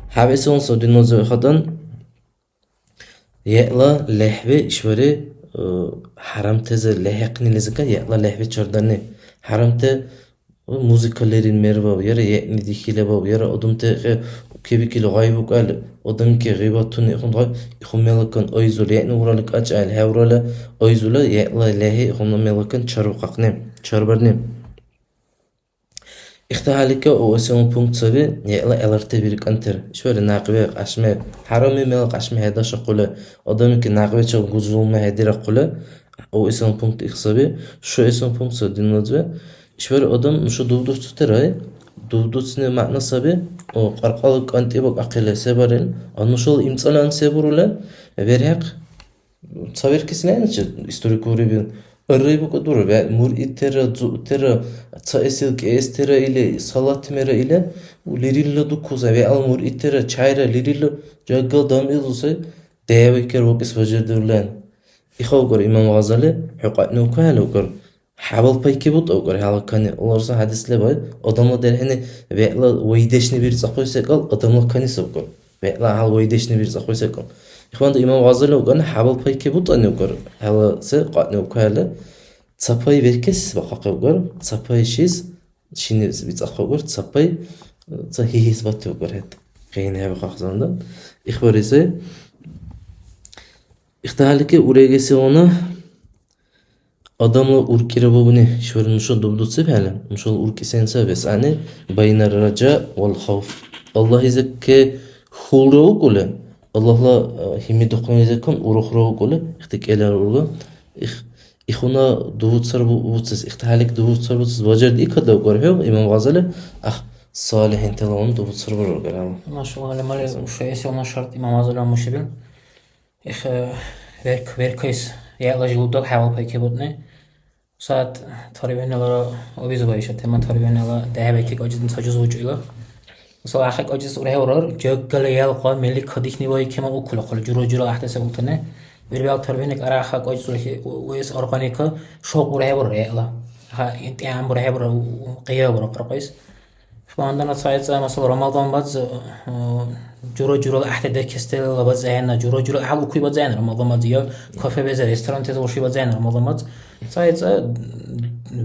حبيسون صدق نوزه خدان يلا لهبة إشواري حرام تز لهقني لزكا يلا لهبة شردني حرام ت muzikalerin merva yara yetni dikile bab yara odum te kebi kilo gaybuk al odum ke gıybatun ikhun gayb ikhun melakan oyzul yetni uralık aç al havrala oyzula yetla lehi ikhun melakan çarvaqaqnem çarbarnem İhtihalike o eson punkt sabi yetla elarte bir kanter şöyle naqibe aşme harami melak aşme heda şaqula odum ki naqibe çal guzulma hedira qula o eson punkt ihsabi şu eson punkt sa dinlazve şöyle adam şu duvdu tutaray duvdu sine ma'na sabi o qarqalık antibak aqile sebarel anuşol imsalan seburula verhaq saber kesine ne historik oribin Arayı bu kadar ve mur itera tera tsaesil ke estera ile salat mera ile lirilla dukuza ve al mur itera çayra lirilla jaggal damizuse deveker vakis vajadurlan İxavgar İmam Gazali huqatnu kahal Haval paykibut ogar hala kani olursa hadisle bay adamla derheni ve la vaydeşni bir zakoysa kal adamla kani sabgar ve la hal vaydeşni bir zakoysa kal İxvan da İmam Gazali ogar haval paykibut ani ogar hala se qatnu kahal tsapay verkes baqaq ogar tsapay şiz şini bir zakogar tsapay tsahihis bat ogar het qeyni hab qaqzanda İxbar ise İhtihalike uregesi ona adamla urkire babuni şöyle nuşo dumdu sebele nuşo urki sense bes ani bayna raja wal khawf Allah izeke khulro kule Allah'la himi dokunuzekan urukhro kule ihtikela urga ikhuna duvut sar bu siz ihtihalik duvut sar bu siz vajar di kada görüyor İmam Gazali salihin telefon duvut sar bu urga
Maşallah lemale uşayesi ona şart İmam Azam müşbil verkayız ya lajulda haval paykibutne saat taribenela obiz bayşa tema taribenela dehabekik acizin sacız ucuyla mesela ahik aciz oraya uğrar jöggale yalqa mellik kadikni bay kema okula qol juro ahtasa ultane bir taribenek ara ahik aciz ويس organika şok oraya uğrar ya ha intiyam oraya uğrar qiya uğrar qarqays Şuandana sayıca mesela Ramazan baz juro ahtada kestel bazayna juro ahal okuy bazayna Ramazan baz ya kafe beze restoran tez oşi bazayna Ramazan baz sayıca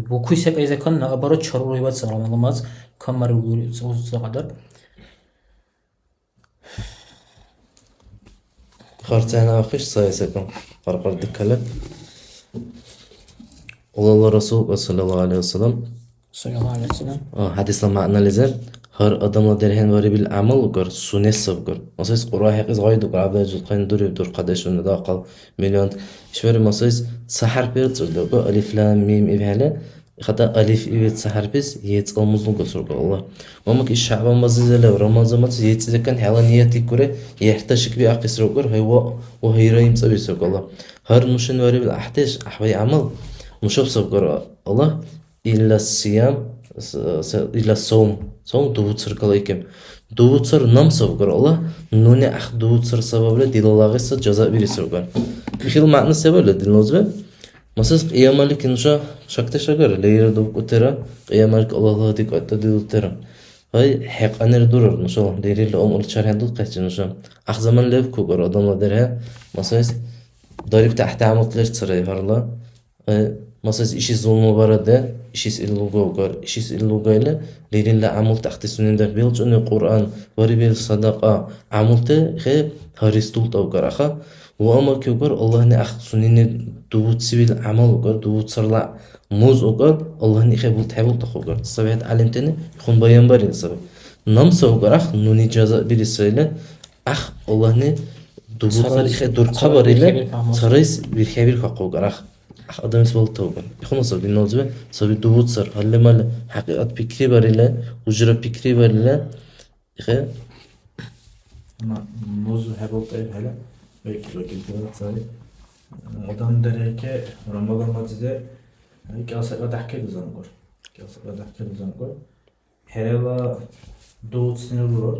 bu kuysak ayzakan abaro çaruru baz Ramazan baz kamar uzun kadar
Xartana axiş sayısakan qarqar dikkale Allah Resul sallallahu aleyhi ve sellem
sallallahu aleyhi ve sellem
hadisle ma'nalize her adamla derhen var bil amal ugar sunes sabgar masas qura haqiz gaydu qabla julqan dur qadashun da qal milyon şver masas sahar pertsurda bu alif lam mim ibhala hatta alif evet sahar pes yet almuzlu gosurga Allah mama ki şaban mazizele ramazan maz yetsekan hala niyeti kure yahtaşik bi aqisr ugar haywa ve hayrayim sabisa Allah her nuşun var bil ahtaj ahvay amal nuşab sabgar Allah illa siyam illa som duvut sırkalayken duvut sır nam sabgar Allah nune ah duvut sır sababla dilalagısa ceza biri sabgar bir ma'na sebeple dinlozbe masas qiyamalik inşa şakta şagar leyre duvuk utera qiyamalik Allah dik atta duvutera hay haqaner durur inşallah deril umul çarhandul qaçın inşallah ah zaman lev kugar adamla derhe masas darib tahta amutlar sıray harla masas işi zulmü barada işis illugar işis illugayla lerinle amul tahta sununda bilcunu Kur'an var bil sadaqa amulta he haristul tawgaraha ve ama kugar Allah'ın ah sunini duvut sivil amal ugar duvut sarla muz ugar Allah'ın he bul tabul tawgar sabit alimteni khun bayan barin sabit nam sawgar ah nuni jaza birisayla ah Allah'ın duvut sar he dur qabar ile sarais bir khabir qaqogar ah adam isbol tawgar ikhuna sabi nozbe sabi duvut sar halle mal haqiqat fikri var ile ujra fikri var ile he
muz habal tayf hala belki biraz sari adam dereke Ramazan mazide kasaba tahkir zanqor kasaba tahkir zanqor hela duvut sinurur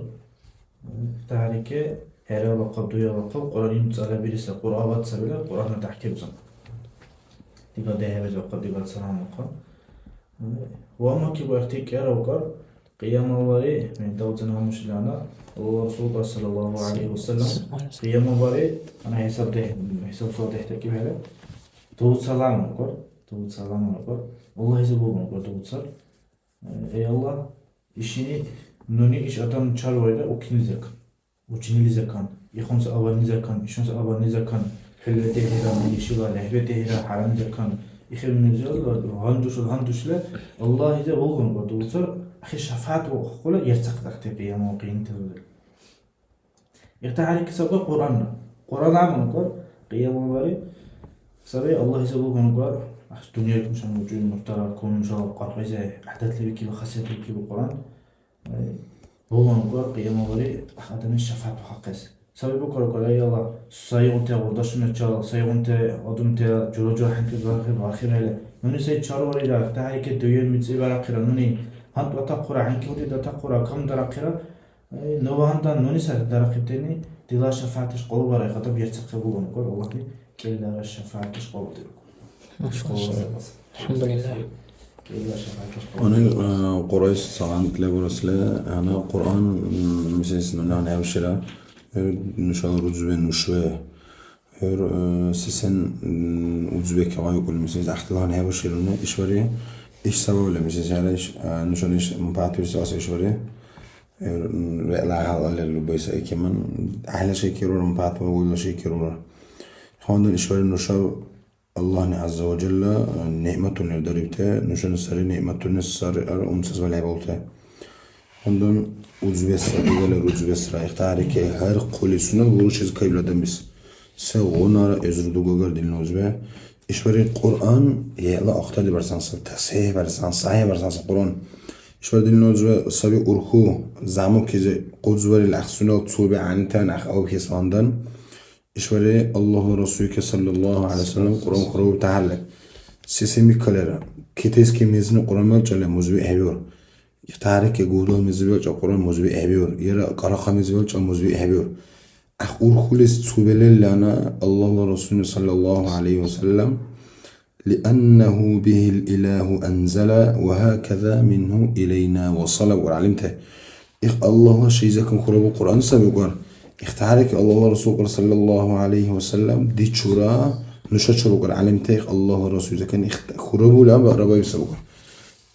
tarike hela qadduya qab Qur'an tsala birisa Qur'an tsabila Qur'an tahkir zanqor diga dehabe zoqqa diga salam oqa وما كي وقتي كيرا وكر قيام الله من توتنا مشلانا ورسول الله صلى الله عليه وسلم قيام الله أنا حساب صوت يحتكي بهذا توت سلام وكر والله يزبوه وكر توت سر Ey Allah, işini nuni iş adam çarvayla okinizekan. Uçinilizekan. İhonsa avanizekan. İşonsa avanizekan. Hillete hiran, yeşila, lehbete hiran, haranizekan. İhirminizal, handuşla Allah ize olgun vardı. Olsa, ahi şafaat o okula yertsaktak tepe ama oqiyini tezulur. İhtihari kisabda Kur'an'la. Kur'an amın kor. Qiyamı bari. Sabi Allah ize olgun var. Dünya yıkmışan ucuyun muhtara konuşa qarqaysa ahdetli ki ve hasiyetli ki bu Kur'an. Olgun var. Qiyamı bari. Adamın şafaat haqqes. Sabi bu kor ey Allah. Sayıqunte ordaşını çal. Sayıqunte adımte cürocu hanki zahir hele. Nuni say çarvarıyla ihtihari ki dünya mitsi barakira. Nuni hant vatakura hanki udi datakura kam darakira. Novandan nuni sar darakiteni dila şafaatiş qolu var. Qatab yertsaq qabulun kor. Allah ki kellara şafaatiş qolu diyor.
Alhamdulillah.
Onun Quraysh sağan kleburasla ana Kur'an meselesini ana hemşire nuşan rüzbe nuşve sesen Uzbek hava yokul mesela ihtilan hemşirene işvari iş sebebiyle mesela nuşan iş muhattir siyasi işvari لا على اللي كمان أحلى شيء كيرور مبعث ولا شيء كيرور هون الإشوار النشاء الله عز وجل نعمة لدربته نشان السري نعمة النصر أمسس ولا بولته هون uzbesra diyorlar uzbesra ihtiyari ki her kulisine vuruşuz kayıbladan biz sevğunara ezrudu gogar dilin uzbe işveri Kur'an yela aktadi barsansa tasih barsansa sahih barsansa Kur'an işveri dilin uzbe sabi urhu zamu kize qudzveri l'axsuna tsubi antan ax au hismandan işveri Allahu Resulü sallallahu aleyhi ve sellem Kur'an kuru tahallak sesimi kalera kites ki mezini Kur'an çale muzbi hebiyor تارك يقولون مزبيوج القرآن مزبي أبيور يرى قرقة مزبيوج المزبي أبيور أخور خلص سبيل لنا الله ورسوله صلى الله عليه وسلم لأنه به الإله أنزل وهكذا منه إلينا وصل وعلمته الله شيء زكم خرب القرآن سبيقار اختارك الله ورسوله صلى الله عليه وسلم دي شورا نششر وقر علمته الله ورسوله زكن خربوا لا بقربا يسبقار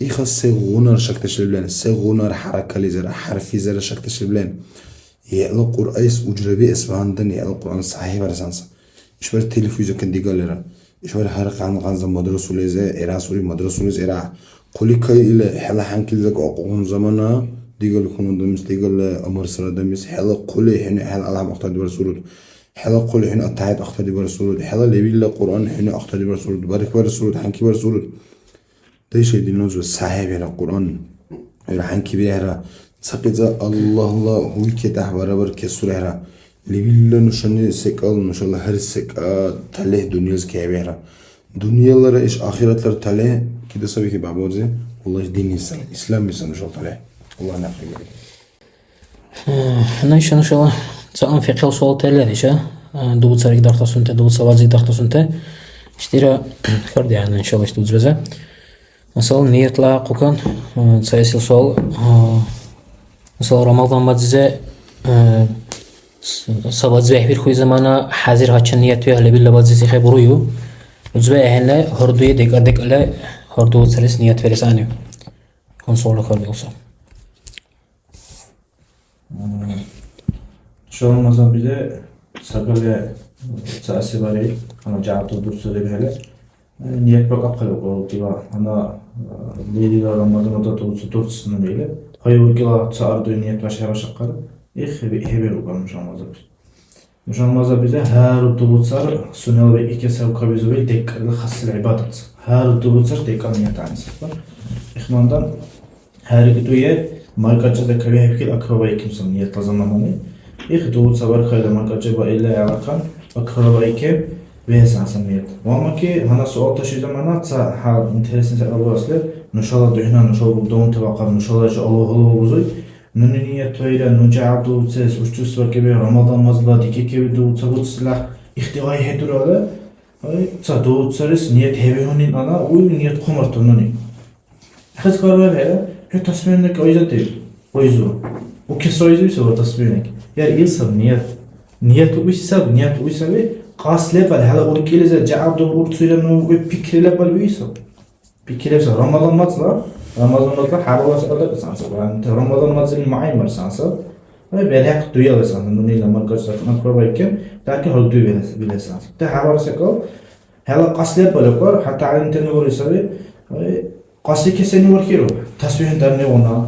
إخا سيغونر شكل شلبلان سيغونر حركة لزرع حرفي زرع شكل شلبلان يعلى قرآيس أجربي اسمهان دن يعلى القرآن صحيح برسانسا إشوار تلفويزو كان ديقال لرا إشوار حرق عن غانزا مدرسو لزا إرا سوري مدرسو لز إرا قولي كاي إلا حلا حانكي لزاك أقوهم زمانا ديقال لكم دمس ديقال أمر سرا دمس حلا قولي حين حلا ألعب أختادي برسولود حلا قولي حين أتعيد أختادي برسولود حلا لبيل القرآن حين أختادي برسولود بارك برسولود حانكي برسولود ده شيء دينوز صحيح على القرآن راح كبيرة سقيزة الله هو كده برابر كسورة لبيلا نشاني سكال نشالله هر سكال تله دنيا كبيرة دنيا الله إيش آخرت لر تله كده سبي كبابوزه والله دين إسلام بس نشال تله الله نافع
أنا إن شاء الله سأم في قل سؤال تله إيش دوت سرق دكتور سنته دوت سوازي دكتور سنته اشترى خرد يعني إن شاء الله اشتوت بزه مثلا نيتلا قوكان سياسي سؤال مثلا رمضان مدزة سبات زبيح بير خوي زمانا حاضر هاتشان نيت ويا هلا بالله بادزي سيخي برويو وزبيح هلا هردوية ديك لا هردو ثلاث نيت فلسانيو كون سؤال خالد وصل
Şu an mesela bir de sakale sasi bari ana cevapta dursa da böyle niyet bak akıl o kiva ana leyli Ramazan da tutsun böyle hayır kiva çağırdı niyet başa şakkar heber olmuş Ramazan biz Ramazan bize her tututsar sunal ve iki sevka bize ve tekrar hasıl ibadet her tututsar tekrar niyet anısı ihmandan her gittiği markaçta da kavi hepkil akrabayı kimse niyet lazımlamanı يخدو صبر خير ما كتب إلا يعرقان أقربائك بهسان نيت وما كي هنا سؤال تشي زمانات سا حال انترسن سألو أصله نشالله دهنا نشالله بدون توقع نشالله إن الله الله بزوي ننية تويرا نجعل دوتس وشتوس وكبي رمضان مزلا ديكي كبي دوتس بوتسلا اختياري هدور على تا دوتسرس نيت هبيهونين أنا وي نيت خمرتونني خذ قرار هذا هي تصميمك أيزاتي أيزو وكسر أيزو يسوي تصميمك يعني إنسان نيت ويساب نيت ويسابي قاس لبل هلا وركيلزة جعب دور تصير منو بفكر لبل ويساب bir kere Ramazan mazla harva sa'ada sansa. Yani Ramazan mazlin muayyin sansa. Ve berhak duyar sansa. Bununla markacılar akrobayken belki hal duyar bile sansa. Te harva sakal. Hala qaslet böyle var. Hatta alimten var ise qasli keseni var kiro. Tasbihin darne ona.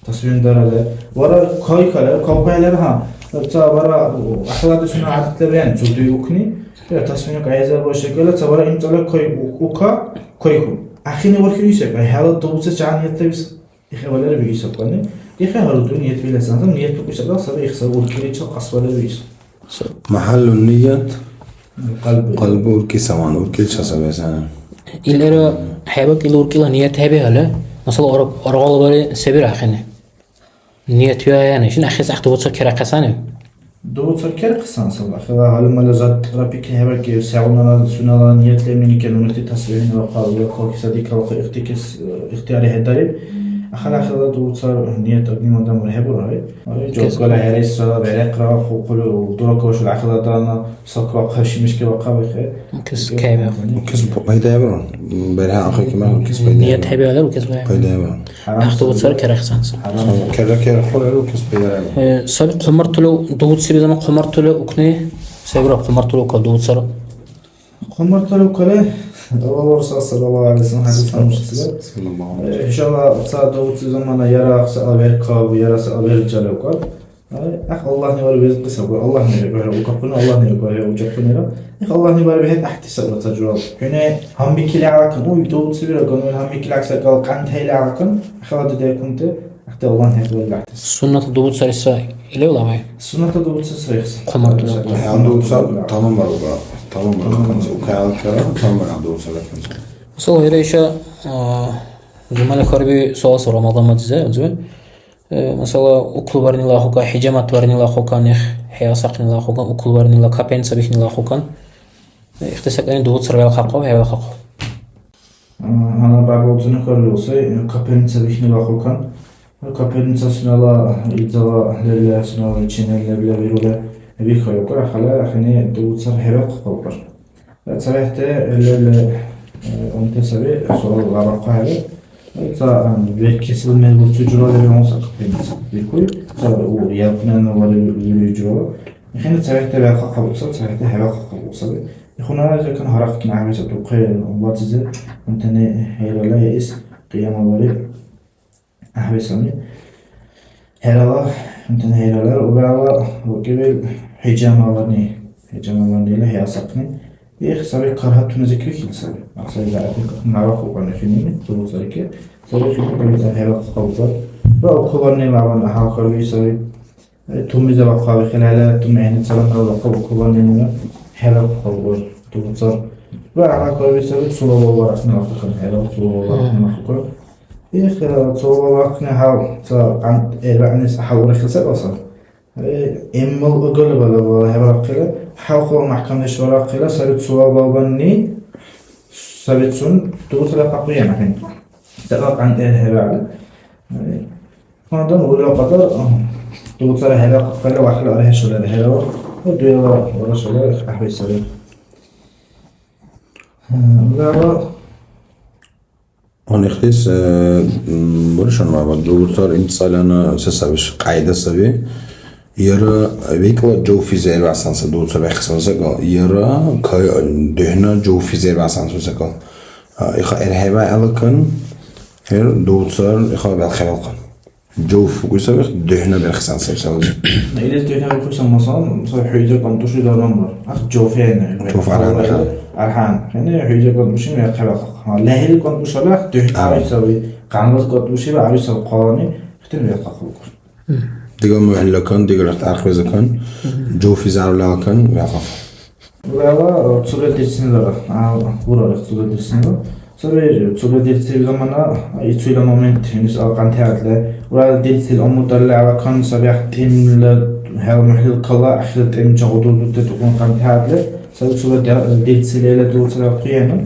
Tasbihin darale. Vara koy kala kavgaylar ha. Ta vara ahlada şuna adetler yani çoğu okuni. Ya tasbihini kayza bu şekilde ta vara imtala koy oka koy. Akhine var kiro ise hala doğusa caniyette biz ihvaları bir ise kani. İhvaları da niyet bile sansa niyet bu ise sabah ihsa urkili çok asvaları bir ise.
Mahallun niyet qalbi urki saman urki çasa sana.
İlleri hebek il urkila niyet hebe hala. Mesela orgal böyle sebir akhine. Niyet ya yani. Şimdi akhis akhtu butsa kira qasani.
Doğusa kere kısan sabah. Kada halim malazat rapik hebek ki sağunalar sunalar niyetlerini kelimeti tasvihini ve qalbi korkisa dikka ve ihtiyari hedari. Akhir doğusa niyet agim adam hebur hay. Çok kala her sıra böyle qra qulu durakoş akhirda sakra qaşmış ki vaqabi.
Kes kaybe.
Kes payda yavrum. Berha akı kima kes payda.
Niyet hebe hala u kes
payda yavrum.
akhtu butsa kira qasansa.
Kere qulu kes payda yavrum.
Sabi qumartulu doğut sebi zaman qumartulu ukni sebra qumartulu ka doğut sar.
Kumartalı kale Allah Resulü sallallahu aleyhi ve sellem hadis almıştı. İnşallah saat doğusu zamana yara haber kav yara haber çalıyor kal. Allah ne var biz kısa bu Allah ne var bu kapını Allah ne var bu kapını Allah ne var bir tahti sabır tecrübe. Hüne ham bir kile akın o doğusu bir akın ham bir kile aksa kal kan hele akın. Xadı da kuntu hatta Allah ne var.
Sunnat doğut sar ise ile olamay.
Sunnata doğusu sayısı.
Qumartulu.
Yani doğusa tamam var o. Tamam var. O kayal kara tamam var doğusa da.
Mesela öyle işe cümle karbi soğuk Ramazan madize önce. Mesela okul var nila huka, hicamat var nila huka, hiyasaq nila huka, okul var nila kapen sabih nila huka. İhtisak yani doğut sıraya hakkı ve heva hakkı.
Ana babotunu karıyorsa kapenin sabihini bakırken kapenin sasınala idzala lele sınala içine bile virule bir koyuyor. Hala hani doğut sar heva kalkar. Sabahte lele onte sabi sonra varqa hali. Ta bir kesilme bu tüccarlar ve onsa kapenin bir koy. Sonra o yapılan var bir tüccar. Hani sabahte ve kalksa sabahte heva kalksa. هنا إذا كان هرقت مع مثل تقيل واتزل أنتني هيرا لا يئس قيام وري أحبسني هيرا لا أنتني هيرا لا وبعلا وقبل حجام ورني لا هي سقني يخ سبي قرهت نذكر كل سبي أقصد إذا أتيك نعرف وقنا فيني تقول ذلك سبي في كل هيرا قوتر وأقبلني معنا حاكر ويسبي توم إذا بقى بخلاله توم عين سلام ولا قبلني helal olur tutar ve alakalı bir sebep sulu olarak ne yaptık helal sulu olarak ne yaptık helal sulu olarak ne hal ta an elbani sahawra khilsa asal emmal ugul bala helal qila hawqa mahkam ishwara qila sebep sulu babani sebep sun tutar qaqiya mahin sebep an helal هذا ولا قدر tutar helal qila wa helal arhe shula helal وديلا ورسوله أحب السلام. لا.
ونختيس برشان ما بعد دكتور انتصالنا سبش قاعدة سبي يرى بيكلا جو في زير بعسان سدود سبع خصوصا يرى كاي دهنا جو في زير بعسان سوسكا إخا إرهابا ألكن هير دكتور إخا بالخلقن جوف ويسوي دهنا بالخسان سبسوي.
إذا دهنا بالخسان مصان صار حيجة قنطوش إذا نمر أخ جوفين.
جوف عرهان.
عرهان يعني حيجة قنطوش ما يخلق. لا هي قنطوش لا دهنا يسوي قناص قنطوش يبقى عريس القاني اختن يخلق.
دقيقة محل كان دقيقة تعرف إذا كان جوف يزعل لا كان يخاف.
ولا تصير ترسين لا ورا تصير ترسين لا. صبر ديرتي زمانا يطول مومنت هنس ألقان تاعتله ولا ديرتي الأمور طلع على كان صباح تيم لا هذا محل كلا أخذ تيم جودو تتكون كان تاعتله صبر ديرتي ليلة دوت القيامة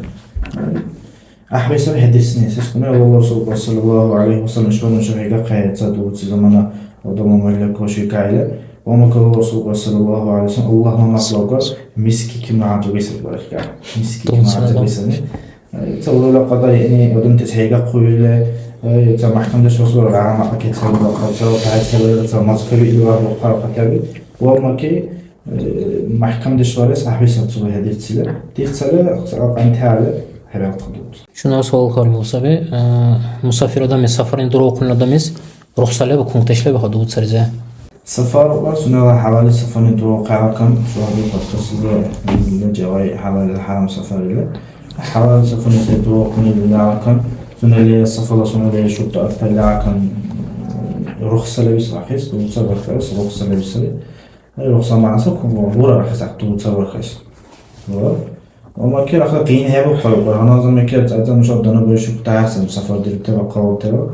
أحبس بهدسني سكنا والله صلى الله عليه وسلم شلون شهيدا قاعد دوت زمانا وضم مهلك وشي كايله وما كان الرسول صلى الله عليه وسلم اللهم أخلق مسكي كما عجب يسر بارك مسكي كما عجب يسر تصور له قضايا يعني ودم تسحيقة قوية تا محكمة شخصور العام أكيد تصور له قضايا تعال تصور له مذكر إلوه وقارة كابي وما كي محكمة شوارس أحبسها تصور هذه التسلة دي تسلة أنتها على حباب قدوس
Şuna soğuklar olsa bir musafir adam safarin duru okulun adamız ruhsarla ve konteşle ve hadı utsarıza.
سفر وصلنا حوالي سفر توقع كان شو هذا القصة اللي جواي حوالي الحرم سفر له حوالي سفر توقع اللي كان سنة اللي سفر سنة اللي شو تأثر اللي كان رخصة لبس رخيص وتصور رخيص رخصة لبس رخصة مع سك وورا رخيص عقد وتصور رخيص وما كي رخصة قين هي بقول أنا زمان كي أتذكر مش أبدأ نقول شو تعرف سفر ديرته وقاو ترى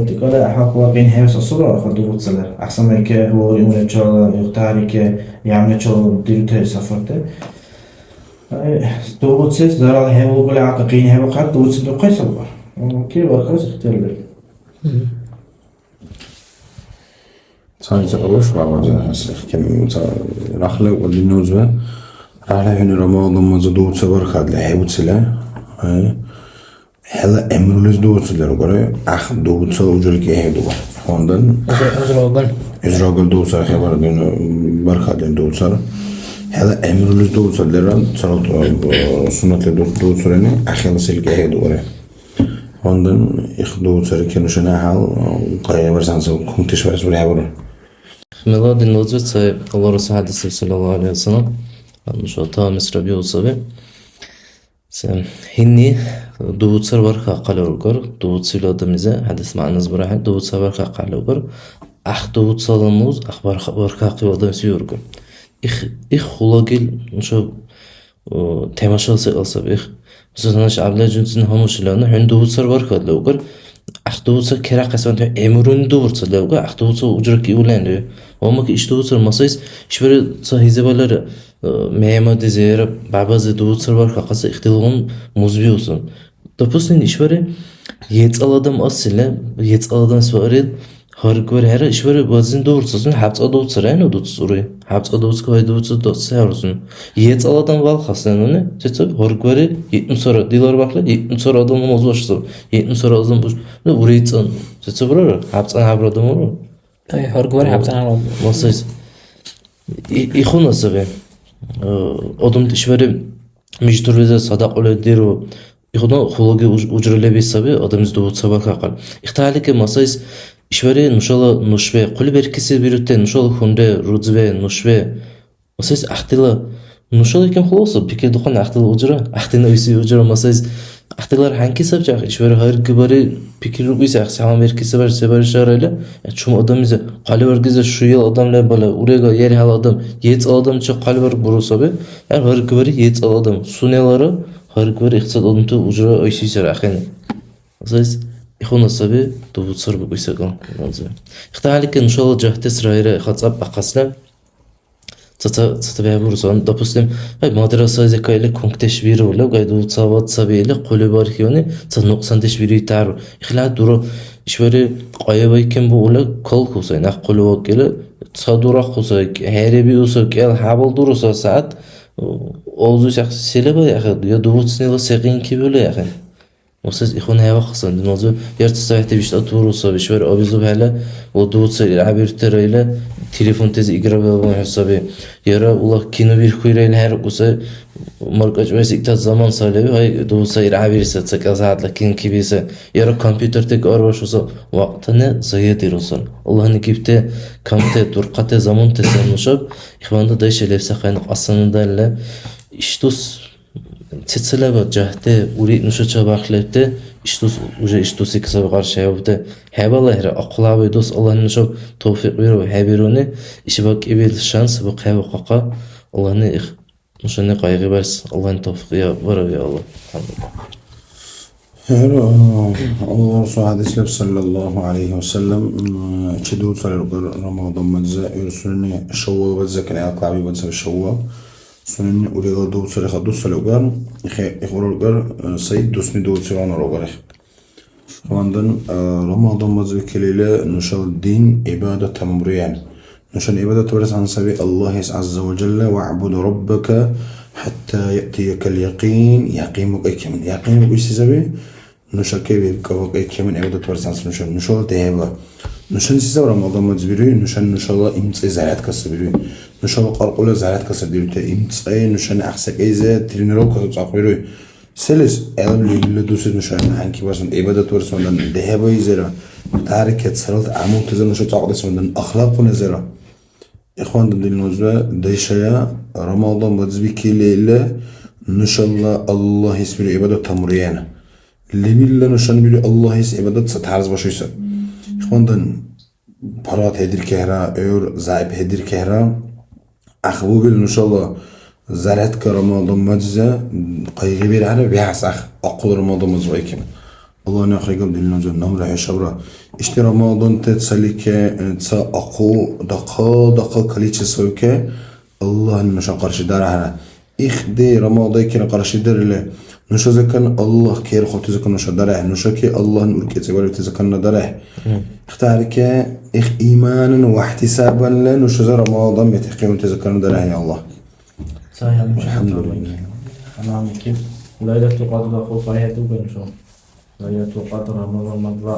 تقول أحق واقعين هيوس الصورة أخذ ضغوط سلة أحسن ما يك هو يقول شغل يختار يك يعمل شغل ديرته سفرته ضغوط سيس زرع هيو يقول عقاقين هيو قاد ضغوط سيس قيس الله وكي ورخص اختيار له
Sadece olur var kim rahla واللي نوزه rahla هنا رمضان مزدود صبر خد له هيو سلة هلا emrülüz doğusular göre doğusu ucurki ehdu var. Ondan İzrail doğusu haber barkadan doğusu. Hela emrülüz doğusular salat sünnetli doğusularını ahıl silge ehdu var. Ondan doğusular ki nuşana hal qayya versansa kuntiş var buraya var.
Miladin nozvet Allah Resulü hadisi sallallahu aleyhi ve sellem. Şu ta Mesrabi olsa ve هني دوت سر ورقة قال وقر دوت سيل آدمیزه حدیث معنیز برای دوت سر ورقة قال وقر أخ دوت سالموز أخبار ورقة قی آدم سیور کن إخ خلاقیل نشو تماشا سالسه إخ مثلا نش عبلا جنسین هموش لانه هن دوت سر ورقة لوقر أخ دوت سر کرا قسمت امرون دوت سر لوقر أخ دوت سر اجرا کی اولنده و ما که iş دوت سر مسایس شبر صحیح بالره مهمات زیرا بعضی دوت سر ورقة قصه اختلافون مزبی olsun. Допустим, işveri yetaladım asille yetaladım svaril harikvar her işveri bazın doğrusun hapsa doğru sırayla doğru soruyor hapsa doğru koy doğru doğru sayıyorsun yetaladım val hastanını çeşit harikvari 70 sonra dilar bakla 70 sonra adamın uzlaştı 70 sonra adam bu uğraytın çeşit var hapsa habradım olur
Tabii harikvar hapsan oldu.
masaj İxun nasıl be adam işveri mecbur ve sadak öyle diyor İxudan xologi ucrele besabi adamız doğut sabah kakal. İhtihali ki masayız işveri nuşala nuşve kul berkisi birütte nuşala hunde rudzve nuşve masayız ahtila nuşala kim xolosa peki dokun ahtila ucra ahtina üysi ucra masayız ahtilar hangi sabacak işveri hayır kibari peki rubisi ahsama berkisi var sebari şarayla çum adamıza kalvar gize şu yıl adamla bala urega yeri hal adam yet adam çok kalvar burusabi her hayır kibari yet adam suneları harikvar iqtisad odamda ujra oysizar axin. Siz İxuna sabi doğut sır bu qoysagan. İxtihali ki inşallah cahte sırayla xatsab baqasla Tata bəyabursan, допустим, madrasa zekayla konkteş biri ola, qaydu savat sabiyle qolu var ki onu sanıqsan teşbiri tar. İxla duru işveri qayabay kim bu ola kol kusay, naq qolu vakile sadura kusay, herebi usa gel habal durusa saat Oğuz'u şahsı selebe yaxı ya doğut sinela seqin ki böyle yaxı. O siz İxuna hava xısan dinozu yartı sayıhte bişte atıyorsa bişver abizu hala o doğut sayıla abir terayla telefon tezi igra babam hesabı yara ulaq kino bir kuyrayla her kusa markaç ve siktat zaman salebi hay doğut sayıla abir satsak azadla kin kibise yara kompüter tek arvaş olsa vaktine zayıf olsun. Allah'ın ekipte kamte durqate zaman tesanuşab İxvanda da işelefse kaynaq asanında ile iştus Tetsela cahte uri nuşa çabaqlete iştus uje iştusi kısa qarşı yaptı. Hebalar aqlabi dos Allah'ın nuşa tevfik ver ve habiruni işi bak ibil şans bu qayva qaqa Allah'ın nuşa qayğı versin. Allah'ın tevfiqi var ya Allah.
Allah Resulü hadisler sallallahu aleyhi ve sellem çedu salir Ramazan mazza ürsulüne şavva ve zekene aqlabi ve şavva سنن أولئك دوت سلخ دوت سلوكار إخوروكار سيد دوسني دوت سلان روكار خواندن رمضان مزوي كليلة نشال الدين عبادة تمريان نشال عبادة تورس عن سبيل الله عز وجل واعبد ربك حتى يأتيك اليقين يقيمك أي كمن يقيمك إيش سبب نشكي بيبقى أي كمن عبادة ورسانس نشول تهيبا نشان سيسا رمضان مزبيري نشان الله إمتى زعلت كسبيري نشان قرقلة زعلت كسبيري إمتى نشان أحسك إيزا ترينرو كسبيري سلس ألم اللي دوسي نشان عنكي واسم عبادة ورسان دهيبا يزرا تارك يتسرلت عمو تزن نشان تعقد اسم أخلاق ونزرا إخوان دل نوزبا ديشايا رمضان مزبي كي ليلة نشان الله يسبيري عبادة تمريانا اللي بيلا نشان بيري الله يس عبادة ستحرز باشيسا إخوان برات هدير كهرا أور زعيب هدير كهرا أخبو بيل إن شاء الله زرعت كرمضان مجزة قيغي بير على بيحس أقول رمضان مزوي كمان الله نخرج قبل النجوم نمر حشبرا اشتي رمضان تتسلك تسا أقو دقا كليتش سويك الله نشان قرش دار على إخدي رمضان كنا قرش دار له نشو زكن الله كير خو تزكن نشو داره نشو كي الله نور كي تقول تزكن داره اختارك إخ إيمانا واحتسابا لا نشو زر رمضان بتحقيم تزكن داره يا الله
صحيح
الحمد لله
أنا كيف ليلة القدر خفاية توبن شو ليلة القدر رمضان مضى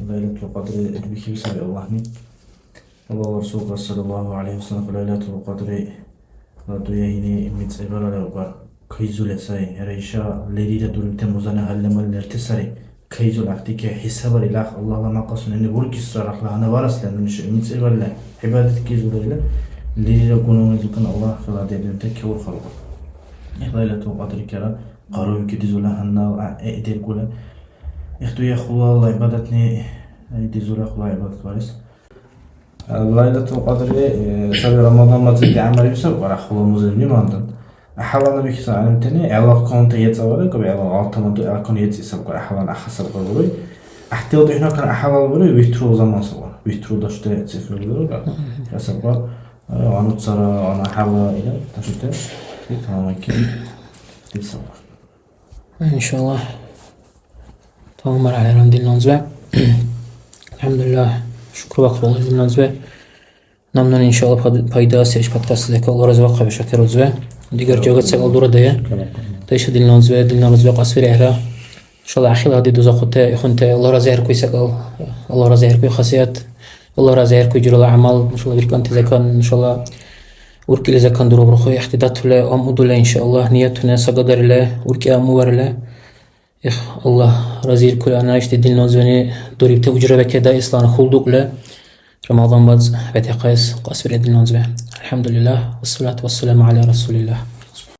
ليلة القدر بكي سبع الله الله رسول صلى الله عليه وسلم ليلة القدر رضو يهيني متسبر لأوبر كيزول ساي ريشا ليلة دول تموزنا هلما الارتساري كيزول أختيك حساب الإله الله ما قصنا إن بقول كسر رخلا أنا وارس لأن متسبر لا عبادة كيزول لا ليلة كونوا مزكن الله خلا دين تكور خلق ليلة القدر كلا قارو كديزولا هنا إيدير كولا اختو يا خلا الله عبادتني ديزولا خلا عبادة وارس ليلة القدر سبع رمضان ما تزيد عمل يسوي ورا خلا مزلني ما عندن أحيانا بيكسر عن تاني علاقة يتصور كبي علاقة ما تو علاقة يتصور أحيانا أحسن قبولي احتياط إحنا كان أحيانا قبولي بيترو زمان صور بيترو داشته تصير قبولي كسبوا أنا تصار أنا حاول إلى تشوته تمام كذي يتصور
إن شاء الله تمام على رمضان النازوة الحمد لله شكر وقت الله النازوة نمنا إن شاء الله بايدا سيرش بودكاست ذاك الله رزقه بشكل رزوة دیگر جاگت سال دور دایا تایش دل نازوه قصفر اهلا ان شاء الله اخیل هادی دوزا خودت خونت الله رضای هر کوی سکال الله رضای هر کوی خاصیت الله رضای هر کوی جرال اعمال ان شاء الله بیرکان تزکان ان شاء الله ورکی زکان درو برخوی احتدات له ام ادله ان شاء الله نیتونه سقدر له ورکی امور له الله رضای کل انا اشت دل نازوه دوریبت اجرا بکدا اسلام خلدق له رمضان باز فتح قيس قصفر دل نازوه الحمد لله والصلاة والسلام على رسول الله